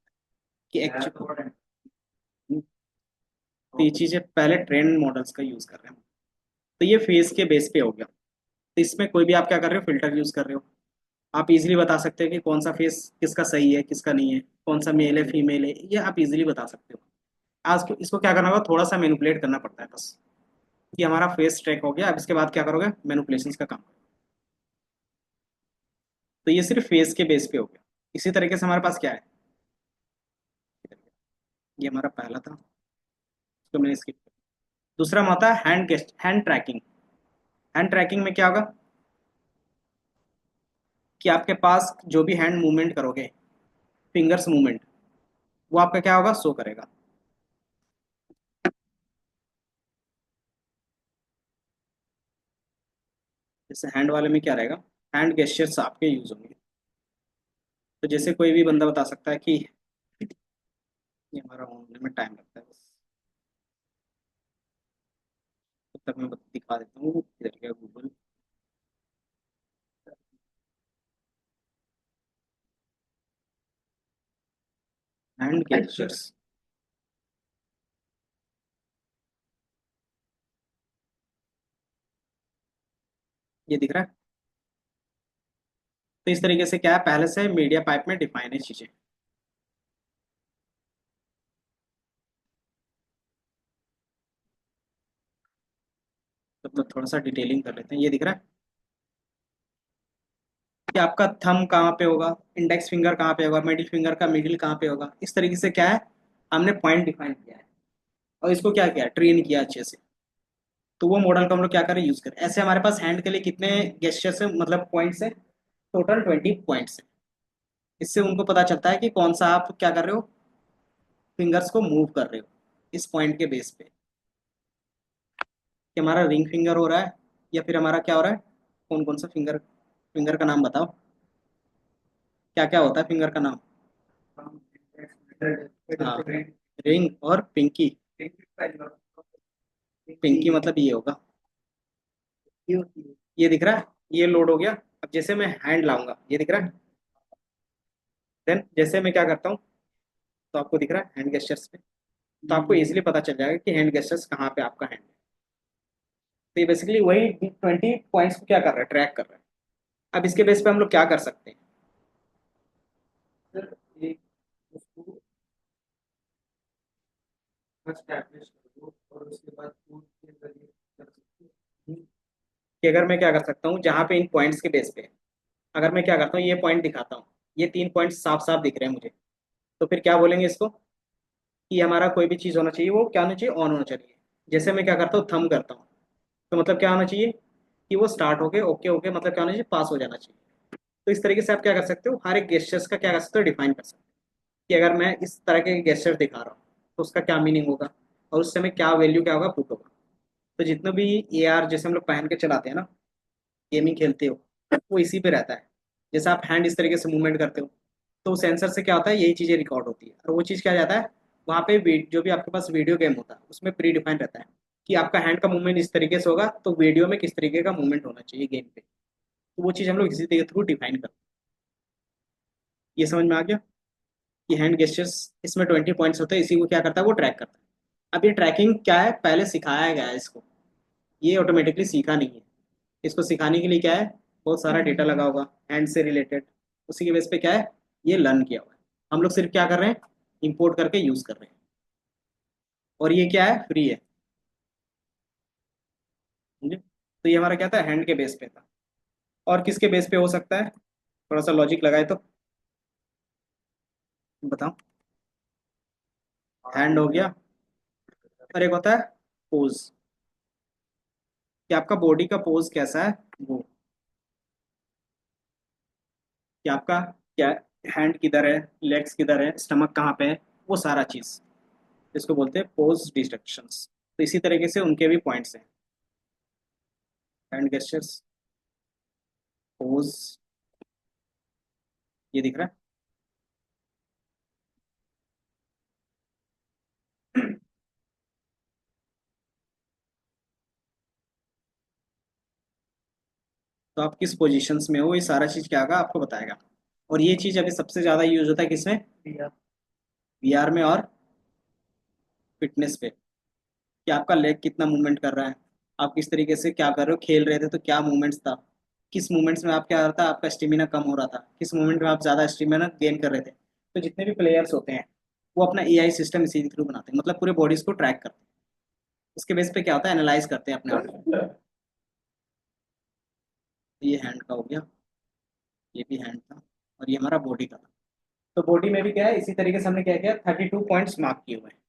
कि एक्चुअली। तो ये चीजें पहले ट्रेंड मॉडल्स का यूज कर रहे हैं। तो ये फेस के बेस पे हो गया। तो इसमें कोई भी आप क्या कर रहे हो, फिल्टर यूज कर रहे हो। आप इजीली बता सकते हैं कि कौन सा फेस किसका सही है, किसका नहीं है, कौन सा मेल है फीमेल है, ये आप इजीली बता सकते हो। आज को इसको क्या करना होगा, थोड़ा सा मैनिपुलेट करना पड़ता है बस, कि हमारा फेस ट्रैक हो गया। अब इसके बाद क्या करोगे, मैनिपुलेशन का काम। तो ये सिर्फ फेस के बेस पे हो गया। इसी तरीके से हमारे पास क्या है, ये हमारा पहला था, इसको मैंने स्किप किया। दूसरा में होता है हैंड ट्रैकिंग। हैंड ट्रैकिंग में क्या होगा कि आपके पास जो भी हैंड मूवमेंट करोगे, फिंगर्स मूवमेंट, वो आपका क्या होगा, शो करेगा। जैसे हैंड वाले में क्या रहेगा, हैंड गेस्चर्स आपके यूज होंगे। तो जैसे कोई भी बंदा बता सकता है कि ये हमारा होने में टाइम लगता है बस, तब तक मैं दिखा देता हूँ, इधर गया गूगल। हैंड गेस्चर्स, ये दिख रहा है। तो इस तरीके से क्या है, पहले से मीडिया पाइप में डिफाइन है चीजें। तो थोड़ा सा डिटेलिंग कर लेते हैं, ये दिख रहा है कि आपका थंब कहाँ पे होगा, इंडेक्स फिंगर कहाँ पे होगा, मिडिल फिंगर का मिडिल कहाँ पे होगा। इस तरीके से क्या है, हमने पॉइंट डिफाइन किया है। और इसको क्या किया, ट्रेन किया अच्छे से। तो वो मॉडल को हम लोग क्या करें, यूज करें। ऐसे हमारे पास हैंड के लिए कितने गेस्टर्स है, मतलब पॉइंट्स है, टोटल 20 पॉइंट्स है। इससे उनको पता चलता है कि कौन सा आप क्या कर रहे हो, फिंगर्स को मूव कर रहे हो इस पॉइंट के बेस पे, कि हमारा रिंग फिंगर हो रहा है या फिर हमारा क्या हो रहा है। कौन कौन सा फिंगर, फिंगर का नाम बताओ, क्या क्या होता है फिंगर का नाम। हाँ, रिंग और पिंकी। पिंकी मतलब ये होगा, ये दिख रहा है, ये लोड हो गया। अब जैसे मैं हैंड लाऊंगा, ये दिख रहा है। देन जैसे मैं क्या करता हूँ, तो आपको दिख रहा है हैंड गेस्चर्स पे, तो आपको इजीली पता चल जाएगा कि हैंड गेस्चर्स कहाँ पे आपका हैंड है। तो ये बेसिकली वही 20 पॉइंट्स को क्या कर रहा है, ट्रैक कर रहा है। अब इसके बेस पे हम लोग क्या कर सकते हैं। सर, एक उसको एस्टैब्लिश कर दो और उसके बाद कोड के जरिए कर सकते हो। कि अगर मैं क्या कर सकता हूँ, जहाँ पे इन पॉइंट्स के बेस पे अगर मैं क्या करता हूँ, ये पॉइंट दिखाता हूँ, ये 3 पॉइंट साफ साफ दिख रहे हैं मुझे, तो फिर क्या बोलेंगे इसको, कि हमारा कोई भी चीज़ होना चाहिए वो क्या होना चाहिए, ऑन होना चाहिए। जैसे मैं क्या करता हूँ, थंब करता हूँ, तो मतलब क्या होना चाहिए, कि वो स्टार्ट हो गए, ओके ओके, मतलब क्या होना चाहिए, पास हो जाना चाहिए। तो इस तरीके से आप क्या कर सकते हो, हर एक गेस्चर्स का क्या कर सकते हो, डिफाइन कर सकते हो, कि अगर मैं इस तरह के गेस्चर दिखा रहा हूँ तो उसका क्या मीनिंग होगा, और उस समय क्या वैल्यू क्या होगा, पुट होगा। तो जितने भी ए आर जैसे हम लोग पहन के चलाते हैं ना, गेमिंग खेलते हो, वो इसी पे रहता है। जैसे आप हैंड इस तरीके से मूवमेंट करते हो, तो सेंसर से क्या होता है, यही चीज़ें रिकॉर्ड होती है, और वो चीज़ क्या जाता है वहाँ पे, जो भी आपके पास वीडियो गेम होता है उसमें प्री डिफाइन रहता है कि आपका हैंड का मूवमेंट इस तरीके से होगा, तो वीडियो में किस तरीके का मूवमेंट होना चाहिए गेम पे। तो वो चीज़ हम लोग इसी के थ्रू डिफाइन करते हैं। ये समझ में आ गया कि हैंड गेस्टर्स, इसमें 20 पॉइंट्स होते हैं, इसी को क्या करता है, वो ट्रैक करता है। अब ये ट्रैकिंग क्या है, पहले सिखाया गया है इसको, ये ऑटोमेटिकली सीखा नहीं है। इसको सिखाने के लिए क्या है, बहुत सारा डेटा लगा होगा हैंड से रिलेटेड, उसी के बेस पे क्या है, ये लर्न किया हुआ है। हम लोग सिर्फ क्या कर रहे हैं, इंपोर्ट करके यूज कर रहे हैं। और ये क्या है, फ्री है, समझे। तो ये हमारा क्या था, हैंड के बेस पे था। और किसके बेस पे हो सकता है, थोड़ा सा लॉजिक लगाए तो बताओ। हैंड हो गया, और एक होता है पोज, कि आपका बॉडी का पोज कैसा है, वो, कि आपका क्या, हैंड किधर है, लेग्स किधर है, स्टमक कहाँ पे है, वो सारा चीज, इसको बोलते हैं पोज डिस्ट्रक्शंस। तो इसी तरीके से उनके भी पॉइंट्स हैं, हैंड गेस्चर्स, पोज, ये दिख रहा है। तो आप किस पोजीशंस में हो, ये सारा चीज क्या होगा आपको बताएगा। और ये चीज अभी सबसे ज्यादा यूज होता है किसमें, वीआर में, और फिटनेस पे, कि आपका लेग कितना मूवमेंट कर रहा है, आप किस तरीके से क्या कर रहे हो, खेल रहे थे तो क्या मूवमेंट्स था, किस मूवमेंट्स में आप क्या रहा था, आपका स्टेमिना कम हो रहा था, किस मूवमेंट में आप ज्यादा स्टेमिना गेन कर रहे थे। तो जितने भी प्लेयर्स होते हैं, वो अपना एआई सिस्टम इसी के थ्रू बनाते हैं, मतलब पूरे बॉडीज को ट्रैक करते हैं। उसके बेस पे क्या होता है, एनालाइज करते हैं अपने आप को। ये हैंड का हो गया, ये भी हैंड था, और ये हमारा बॉडी का था। तो बॉडी में भी क्या है, इसी तरीके से हमने क्या किया, 32 पॉइंट्स मार्क किए हुए हैं,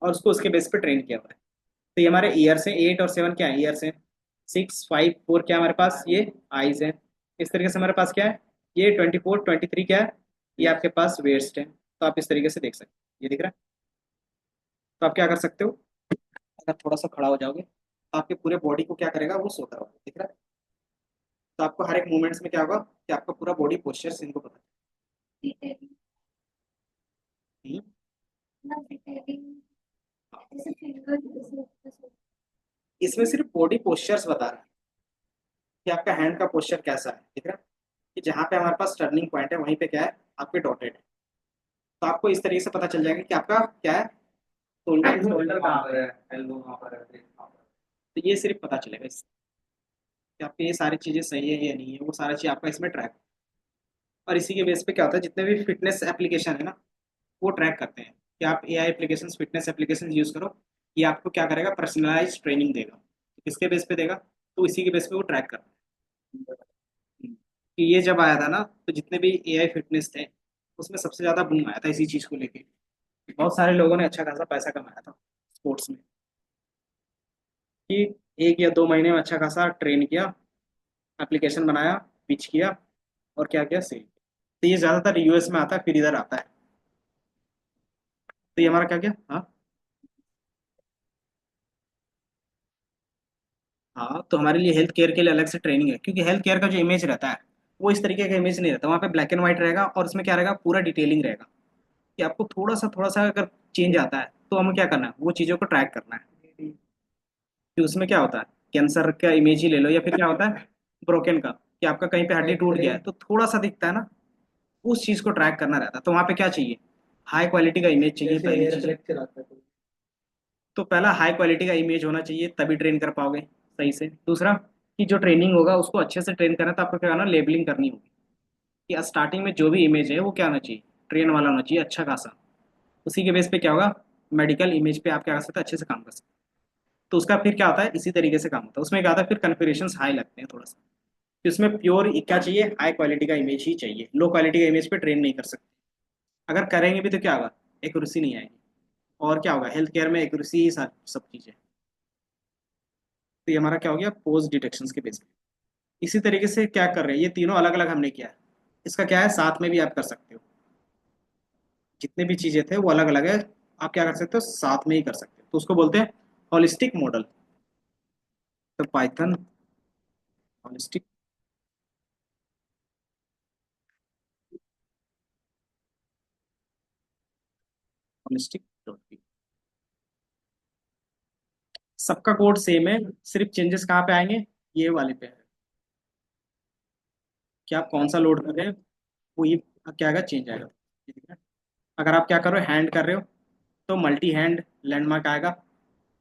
और उसको उसके बेस पे ट्रेन किया हुआ है। तो ये हमारे ईयर्स हैं, 8 और 7 क्या है, ईयर्स हैं। 6, 5, 4 क्या हमारे पास, ये आईज है। इस तरीके से हमारे पास क्या है, ये 24, 23 क्या है, ये आपके पास वेस्ट है। तो आप इस तरीके से देख सकते हैं, ये दिख रहा है। तो आप क्या कर सकते हो, अगर थोड़ा सा खड़ा हो जाओगे, तो आपके पूरे बॉडी को क्या करेगा, वो शो करोगे, दिख रहा है। तो आपको हर एक मूवमेंट्स में क्या होगा, कि आपका पूरा बॉडी पोस्चर्स इनको पता है। इसमें सिर्फ बॉडी पोस्चर्स बता रहा है कि आपका हैंड का पोस्चर कैसा है, ठीक है। कि जहाँ पे हमारे पास टर्निंग पॉइंट है वहीं पे क्या है, आपके डॉटेड है। तो आपको इस तरीके से पता चल जाएगा कि आपका क्या है, शोल्डर, शोल्डर कहाँ पर है, एल्बो कहाँ पर है, wrist कहाँ पर है। तो ये सिर्फ पता चलेगा इससे कि आपकी ये सारी चीजें सही है या नहीं है, वो सारी चीज आपका इसमें ट्रैक। और इसी के बेस पे क्या होता है, जितने भी फिटनेस एप्लीकेशन है ना, वो ट्रैक करते हैं कि आप AI application, fitness application use करो। ये आपको क्या करेगा, पर्सनलाइज ट्रेनिंग देगा। किसके बेस पे देगा, तो इसी के बेस पे वो ट्रैक करता है। कि ये जब आया था ना, तो जितने भी एआई फिटनेस थे, उसमें सबसे ज्यादा बूम आया था इसी चीज को लेके। बहुत सारे लोगों ने अच्छा खासा पैसा कमाया था। स्पोर्ट्स में, कि 1 या 2 महीने में अच्छा खासा ट्रेन किया, एप्लीकेशन बनाया, पिच किया, और क्या किया, सेल। तो ये ज्यादातर यूएस में आता है, फिर इधर आता है। तो ये हमारा क्या, क्या, हाँ। हाँ, तो हमारे लिए हेल्थ केयर के लिए अलग से ट्रेनिंग है, क्योंकि हेल्थ केयर का जो इमेज रहता है वो इस तरीके का इमेज नहीं रहता, वहाँ पे ब्लैक एंड व्हाइट रहेगा, और उसमें क्या रहेगा, पूरा डिटेलिंग रहेगा, कि आपको थोड़ा सा अगर चेंज आता है तो हमें क्या करना है, वो चीज़ों को ट्रैक करना है। कि उसमें क्या होता है, कैंसर का इमेज ही ले लो, या फिर क्या होता है, ब्रोकन का, कि आपका कहीं पे हड्डी टूट गया है तो थोड़ा सा दिखता है ना, उस चीज़ को ट्रैक करना रहता है। तो वहाँ पे क्या चाहिए, हाई क्वालिटी का इमेज चाहिए, पहली चीज। तो पहला हाई क्वालिटी का इमेज होना चाहिए, तभी ट्रेन कर पाओगे सही से। दूसरा, कि जो ट्रेनिंग होगा उसको अच्छे से ट्रेन करना है, तो आपको क्या करना, लेबलिंग करनी होगी, कि स्टार्टिंग में जो भी इमेज है वो क्या होना चाहिए, ट्रेन वाला होना चाहिए, अच्छा खासा। उसी के बेस पे क्या होगा, मेडिकल इमेज पे आप क्या कर सकते हैं, अच्छे से काम कर सकते हैं। तो उसका फिर क्या होता है, इसी तरीके से काम होता है। उसमें क्या होता है, फिर कन्फिग्रेशन हाई लगते हैं थोड़ा सा, कि उसमें प्योर क्या चाहिए, हाई क्वालिटी का इमेज ही चाहिए, लो क्वालिटी का इमेज पे ट्रेन नहीं कर सकते। अगर करेंगे भी तो क्या होगा, एक्यूरेसी नहीं आएगी। और क्या होगा, हेल्थ केयर में एक्यूरेसी ही सब चीज़ें। तो ये हमारा क्या हो गया, पोस्ट डिटेक्शन के बेस पे। इसी तरीके से क्या कर रहे हैं, ये तीनों अलग अलग हमने किया है। इसका क्या है, साथ में भी आप कर सकते हो, जितने भी चीजें थे वो अलग अलग है, आप क्या कर सकते हो, साथ में ही कर सकते हो। तो उसको बोलते हैं होलिस्टिक मॉडल। तो पाइथन होलिस्टिक, होलिस्टिक सबका कोड सेम है, सिर्फ चेंजेस कहाँ पे आएंगे, ये वाले पे है, कि आप कौन सा लोड कर रहे हैं, वो ये क्या आएगा, चेंज आएगा, ठीक है। अगर आप क्या कर रहे हो, हैंड कर रहे हो, तो मल्टी हैंड लैंडमार्क आएगा।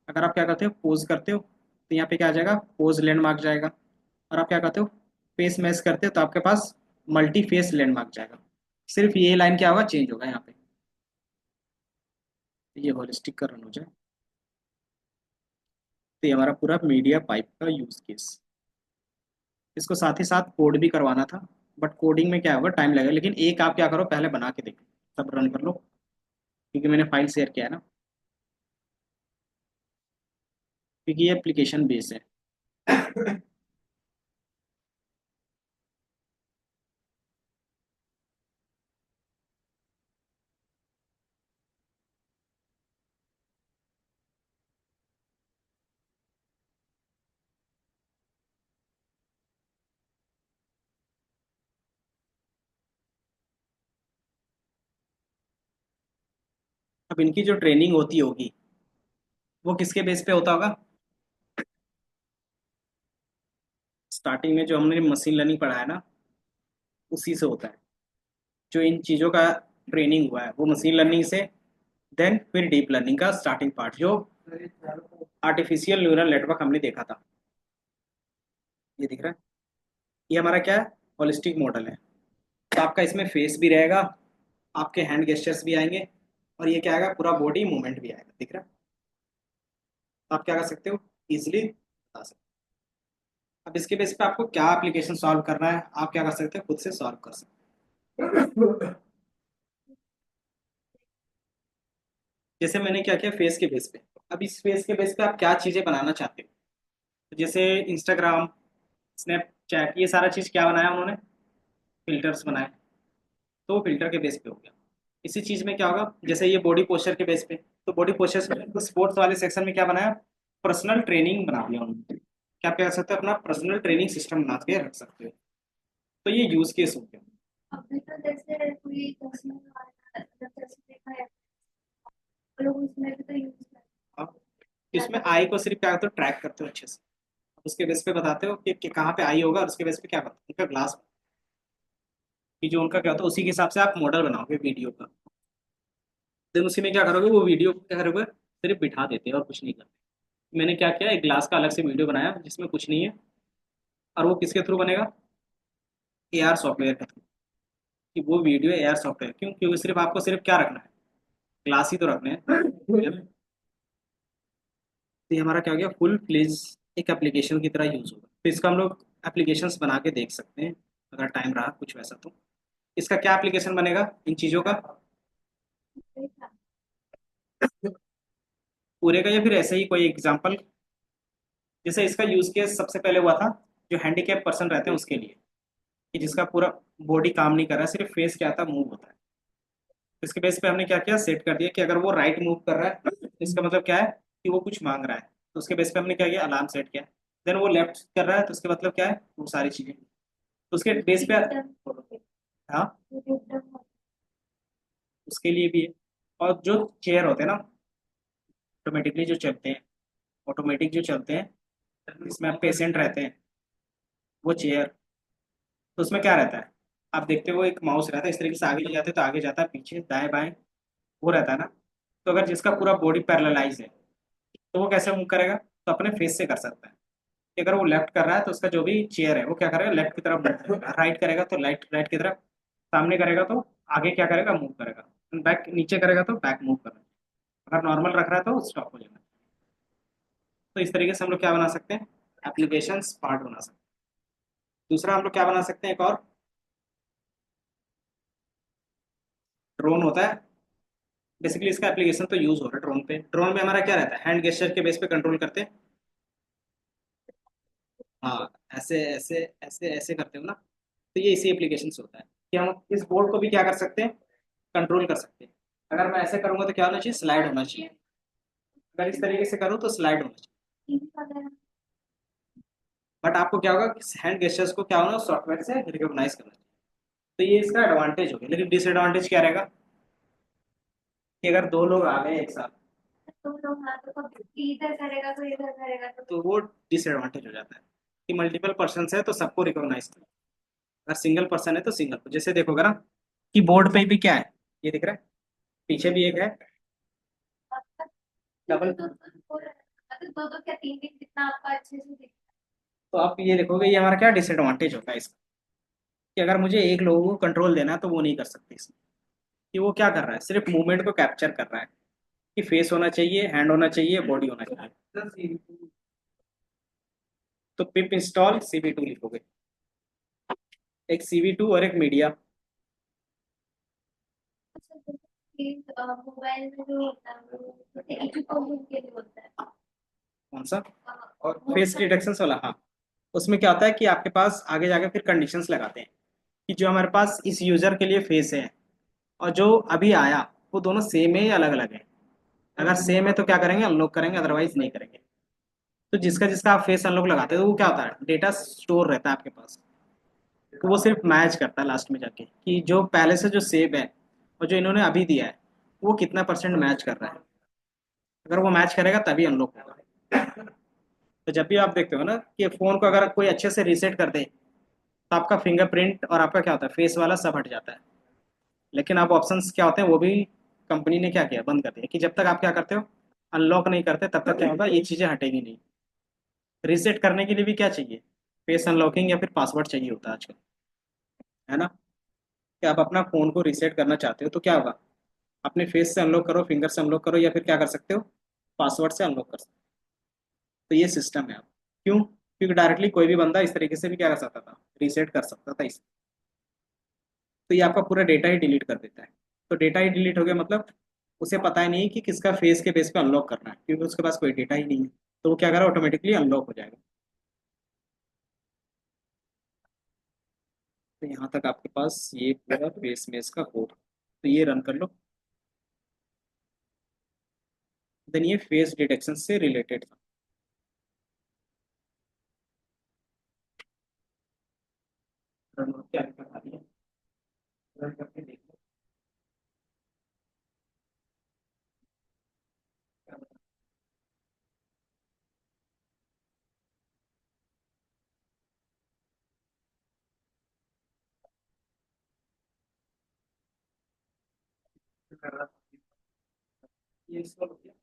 अगर आप क्या करते हो, पोज करते हो, तो यहाँ पे क्या आ जाएगा, पोज लैंडमार्क जाएगा। और आप क्या करते हो, फेस मैच करते हो, तो आपके पास मल्टी फेस लैंडमार्क जाएगा। सिर्फ ये लाइन क्या होगा, चेंज होगा यहाँ पे। ये होलिस्टिक का रन हो जाए, तो ये हमारा पूरा मीडिया पाइप का यूज केस। इसको साथ ही साथ कोड भी करवाना था, बट कोडिंग में क्या होगा, टाइम लगेगा। लेकिन एक आप क्या करो, पहले बना के देखो, तब रन कर लो, क्योंकि मैंने फाइल शेयर किया है ना, क्योंकि ये एप्लीकेशन बेस है। अब इनकी जो ट्रेनिंग होती होगी वो किसके बेस पे होता होगा, स्टार्टिंग में जो हमने मशीन लर्निंग पढ़ा है ना, उसी से होता है। जो इन चीज़ों का ट्रेनिंग हुआ है वो मशीन लर्निंग से, देन फिर डीप लर्निंग का स्टार्टिंग पार्ट जो आर्टिफिशियल न्यूरल नेटवर्क हमने देखा था, ये दिख रहा है। ये हमारा क्या है, होलिस्टिक मॉडल है। तो आपका इसमें फेस भी रहेगा, आपके हैंड गेस्चर्स भी आएंगे, और ये क्या आएगा, पूरा बॉडी मूवमेंट भी आएगा, दिख रहा है। तो आप क्या कर सकते हो, इजिली बता सकते हो। अब इसके बेस पे आपको क्या एप्लीकेशन सॉल्व करना है, आप क्या कर सकते हो, खुद से सॉल्व कर सकते हो। जैसे मैंने क्या किया, फेस के बेस पे। अब इस फेस के बेस पे आप क्या चीजें बनाना चाहते हो, तो जैसे इंस्टाग्राम, स्नैपचैट, ये सारा चीज क्या बनाया उन्होंने, फिल्टर्स बनाए। तो फिल्टर के बेस पे हो गया। इसी चीज में क्या होगा, जैसे ये बॉडी पोस्चर के बेस पे, तो बॉडी पोस्चर में स्पोर्ट्स वाले सेक्शन में क्या बनाया, पर्सनल ट्रेनिंग बना दिया उन्होंने। क्या आप क्या कर सकते हो, अपना पर्सनल ट्रेनिंग सिस्टम बना के रख सकते हो। तो ये यूज केस हो गया। आपने तो जैसे कोई पर्सनल मतलब जैसे देखा है लोग उसमें भी तो यूज करते अब इसमें आई को सिर्फ क्या करते हो, ट्रैक करते हो अच्छे से। उसके बेस पे बताते हो कि कहाँ पे आई होगा, और उसके बेस पे क्या करते हो, उनका ग्लास, कि जो उनका क्या होता है उसी के हिसाब से आप मॉडल बनाओगे वीडियो का। देन उसी में क्या करोगे, वो वीडियो को क्या करोगे, सिर्फ बिठा देते हैं और कुछ नहीं करते। मैंने क्या किया, एक ग्लास का अलग से वीडियो बनाया जिसमें कुछ नहीं है, और वो किसके थ्रू बनेगा, एआर सॉफ्टवेयर के थ्रू। कि वो वीडियो एआर सॉफ्टवेयर क्यों, क्योंकि सिर्फ आपको सिर्फ क्या रखना है, ग्लास ही तो रखने हैं। तो ये हमारा क्या हो गया, फुल फ्लेज एक एप्लीकेशन की तरह यूज होगा। तो इसका हम लोग एप्लीकेशंस बना के देख सकते हैं, अगर टाइम रहा कुछ वैसा तो। इसका क्या एप्लीकेशन बनेगा इन चीज़ों का, हैं। पूरे का, या फिर ऐसे ही कोई एग्जांपल। जैसे इसका यूज केस सबसे पहले हुआ था जो हैंडीकैप पर्सन रहते हैं उसके लिए, कि जिसका पूरा बॉडी काम नहीं कर रहा है, सिर्फ फेस क्या था, मूव होता है। तो इसके बेस पे हमने क्या किया, सेट कर दिया कि अगर वो राइट मूव कर रहा है तो इसका मतलब क्या है कि वो कुछ मांग रहा है। तो उसके बेस पे हमने क्या किया, अलार्म सेट किया। देन वो लेफ्ट कर रहा है तो उसका मतलब क्या है, वो सारी चीजें। तो उसके बेस पे, हाँ, उसके लिए भी है। और जो चेयर होते हैं ना, ऑटोमेटिकली जो चलते हैं, ऑटोमेटिक जो चलते हैं, इसमें आप पेशेंट रहते हैं, वो चेयर, तो उसमें क्या रहता है, आप देखते हो एक माउस रहता है, इस तरीके से आगे ले जाते हैं तो आगे जाता है, पीछे दाएं बाएं, वो रहता है ना। तो अगर जिसका पूरा बॉडी पैरालाइज है तो वो कैसे मूव करेगा, तो अपने फेस से कर सकता है। कि अगर वो लेफ्ट कर रहा है तो उसका जो भी चेयर है वो क्या करेगा, लेफ्ट की तरफ मूव करेगा, राइट करेगा तो राइट राइट की तरफ, सामने करेगा तो आगे क्या करेगा, मूव करेगा, बैक नीचे करेगा तो बैक मूव करेगा, अगर नॉर्मल रख रहा है तो स्टॉप हो जाएगा। तो इस तरीके से हम लोग क्या बना सकते हैं, एप्लीकेशन पार्ट बना सकते हैं। दूसरा हम लोग क्या बना सकते हैं, एक और ड्रोन होता है। बेसिकली इसका एप्लीकेशन तो यूज हो रहा है ड्रोन पे। ड्रोन में हमारा क्या रहता है, हैंड गेस्चर के बेस पे कंट्रोल करते हैं। हाँ, ऐसे ऐसे ऐसे ऐसे करते हो ना, तो ये इसी एप्लीकेशन से होता है कि हम इस बोर्ड को भी क्या कर सकते हैं, कंट्रोल कर सकते हैं। अगर मैं ऐसे करूंगा तो क्या होना चाहिए, स्लाइड होना चाहिए। अगर इस तरीके से करूँ तो स्लाइड होना चाहिए। बट आपको क्या होगा कि हैंड गेस्चर्स को क्या होना, सॉफ्टवेयर से रिकॉग्नाइज करना चाहिए। तो ये इसका एडवांटेज हो गया, लेकिन डिसएडवांटेज क्या रहेगा, कि अगर दो लोग आ गए एक साथ तो लोग हाँ, तो कभी इधर करेगा तो इधर करेगा तो तो वो डिसएडवांटेज हो जाता है। कि मल्टीपल पर्सन है तो सबको रिकॉग्नाइज करो, अगर सिंगल पर्सन है तो सिंगल को। जैसे देखोगे ना कि बोर्ड पे भी क्या है, ये दिख रहा है, पीछे भी एक है डबल। दो दो क्या तीन तीन जितना आपका अच्छे से दिख तो आप ये देखोगे, ये हमारा क्या डिसएडवांटेज होता है इसका, कि अगर मुझे एक लोगों को कंट्रोल देना है तो वो नहीं कर सकते इसमें। कि वो क्या कर रहा है, सिर्फ मूवमेंट को कैप्चर कर रहा है, कि फेस होना चाहिए, हैंड होना चाहिए, बॉडी होना चाहिए। तो पिप इंस्टॉल CV2 लिखोगे, एक CV2 और एक मीडिया। मोबाइल में जो होता है वो एजुकेशन के लिए होता है। कौन सा, और वो फेस डिटेक्शन वाला, हाँ। उसमें क्या होता है कि आपके पास आगे जाके फिर कंडीशंस लगाते हैं कि जो हमारे पास इस यूजर के लिए फेस है और जो अभी आया, वो दोनों सेम है या अलग अलग है। अगर सेम है तो क्या करेंगे, अनलॉक करेंगे, अदरवाइज नहीं करेंगे। तो जिसका जिसका आप फेस अनलॉक लगाते हो तो वो क्या होता है, डेटा स्टोर रहता है आपके पास। तो वो सिर्फ मैच करता है लास्ट में जाके कि जो पहले से जो सेव है और जो इन्होंने अभी दिया है वो कितना परसेंट मैच कर रहा है। अगर वो मैच करेगा तभी अनलॉक होगा। तो जब भी आप देखते हो ना कि फोन को अगर कोई अच्छे से रीसेट कर दे तो आपका फिंगरप्रिंट और आपका क्या होता है, फेस वाला सब हट जाता है। लेकिन अब ऑप्शंस क्या होते हैं वो भी कंपनी ने क्या किया, बंद कर दिया, कि जब तक आप क्या करते हो, अनलॉक नहीं करते, तब तक क्या होगा, ये चीजें हटेगी नहीं। रीसेट करने के लिए भी क्या चाहिए, फेस अनलॉकिंग या फिर पासवर्ड चाहिए होता है आजकल, है ना। कि आप अपना फोन को रीसेट करना चाहते हो तो क्या होगा, अपने फेस से अनलॉक करो, फिंगर से अनलॉक करो, या फिर क्या कर सकते हो, पासवर्ड से अनलॉक कर सकते हो। तो ये सिस्टम है। आप क्यों, क्योंकि डायरेक्टली कोई भी बंदा इस तरीके से भी क्या कर सकता था, रीसेट कर सकता था इस। तो ये आपका पूरा डेटा ही डिलीट कर देता है। तो डेटा ही डिलीट हो गया मतलब उसे पता ही नहीं कि किसका फेस के बेस पे अनलॉक करना है, क्योंकि उसके पास कोई डेटा ही नहीं है। तो वो क्या करा, ऑटोमेटिकली अनलॉक हो जाएगा। तो यहाँ तक आपके पास ये पूरा फेस मेस का कोड, तो ये रन कर लो। देन ये फेस डिटेक्शन से रिलेटेड था। रन क्या दिखा दिया, रन करके देख लो क्या कर रहा था। ये इंस्टॉल हो गया।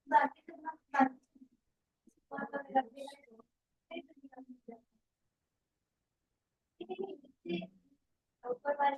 बाकी तो ना बात वगैरह भी नहीं, ऊपर वाले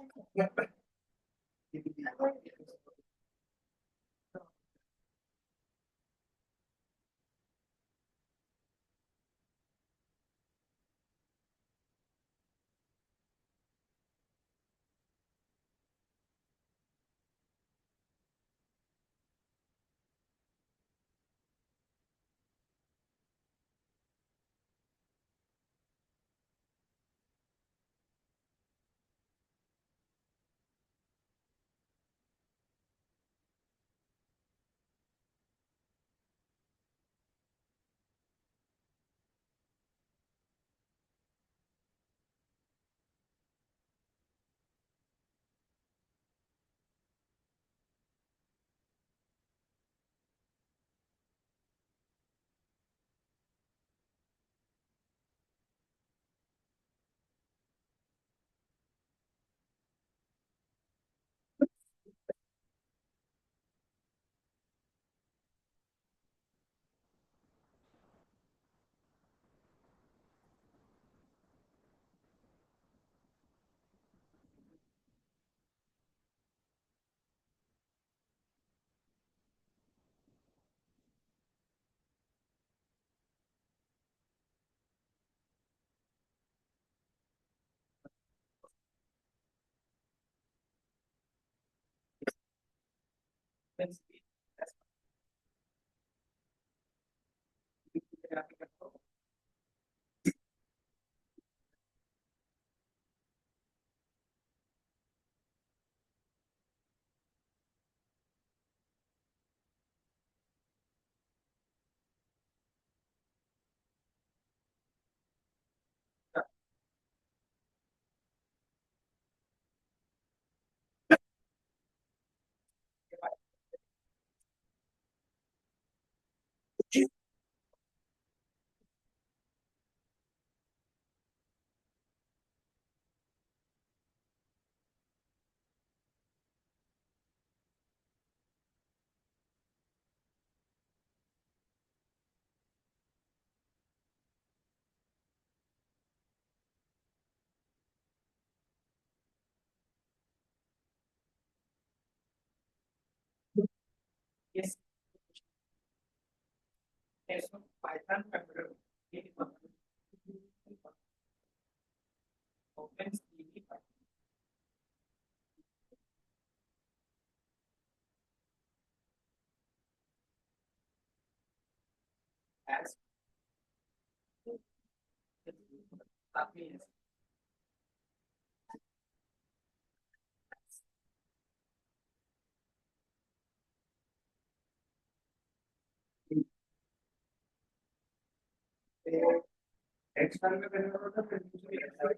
एक्सटर्नल में करना होता है, फिर दूसरी एक्सटर्नल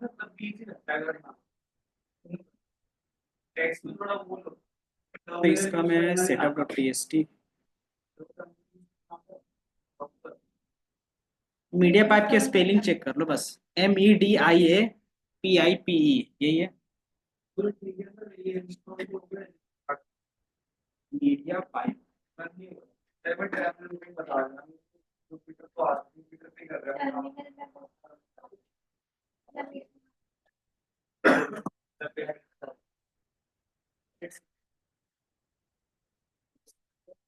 तब इजी लगता है करना। टेक्स्ट में थोड़ा बोलो तो इसका मैं setup dot TST media pipe के स्पेलिंग चेक कर लो बस। MEDIAPIPE यही है। पूरा ठीक है सर, ये इंस्टॉल हो गया। मीडिया पाइप नहीं होगा बट आपने मुझे बता देना, कंप्यूटर तो आज कंप्यूटर पे कर रहा हूँ।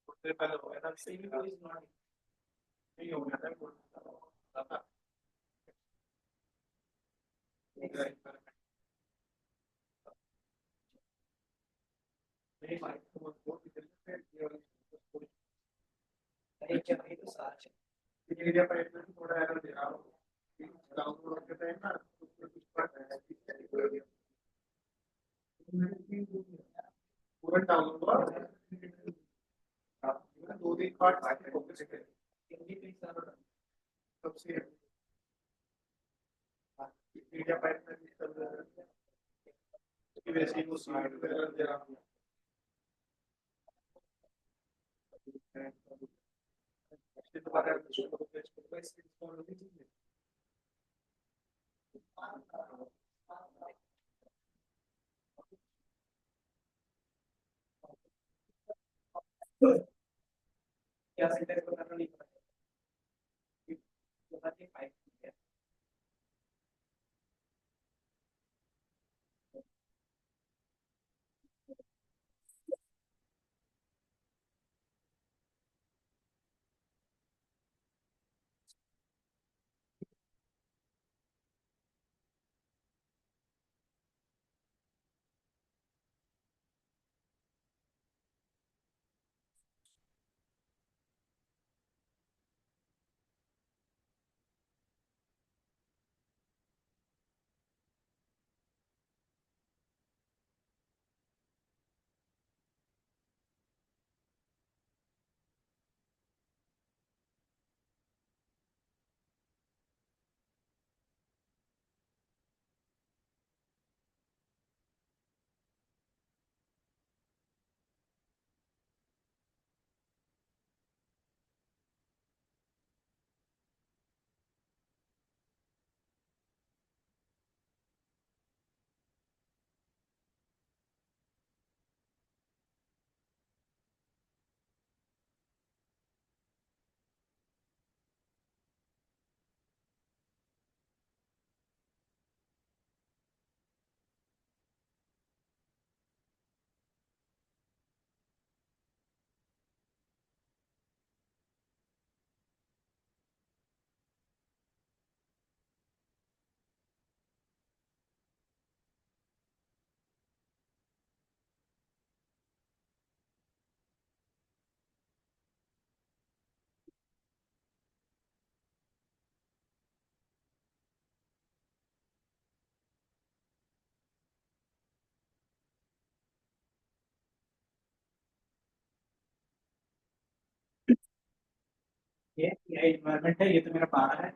उससे पहले हो गया था सही भी कोई नहीं हो गया था। नहीं भाई तो वो किधर से नहीं क्या भाई तो साथ है मीडिया पाइप में थोड़ा एरर दे रहा हूँ। डाउनलोड करते हैं ना उसमें कुछ पड़ रहा है पूरा डाउनलोड दो दिन बाद फोकस करें सबसे मीडिया पाइप में भी चल रहा है वैसे ही वो सीट वगैरह दे रहा हूँ। दोबारा क्या सिंटेक्स बताना नहीं पड़ेगा। ये एनवायरनमेंट है, ये तो मेरा 12 है।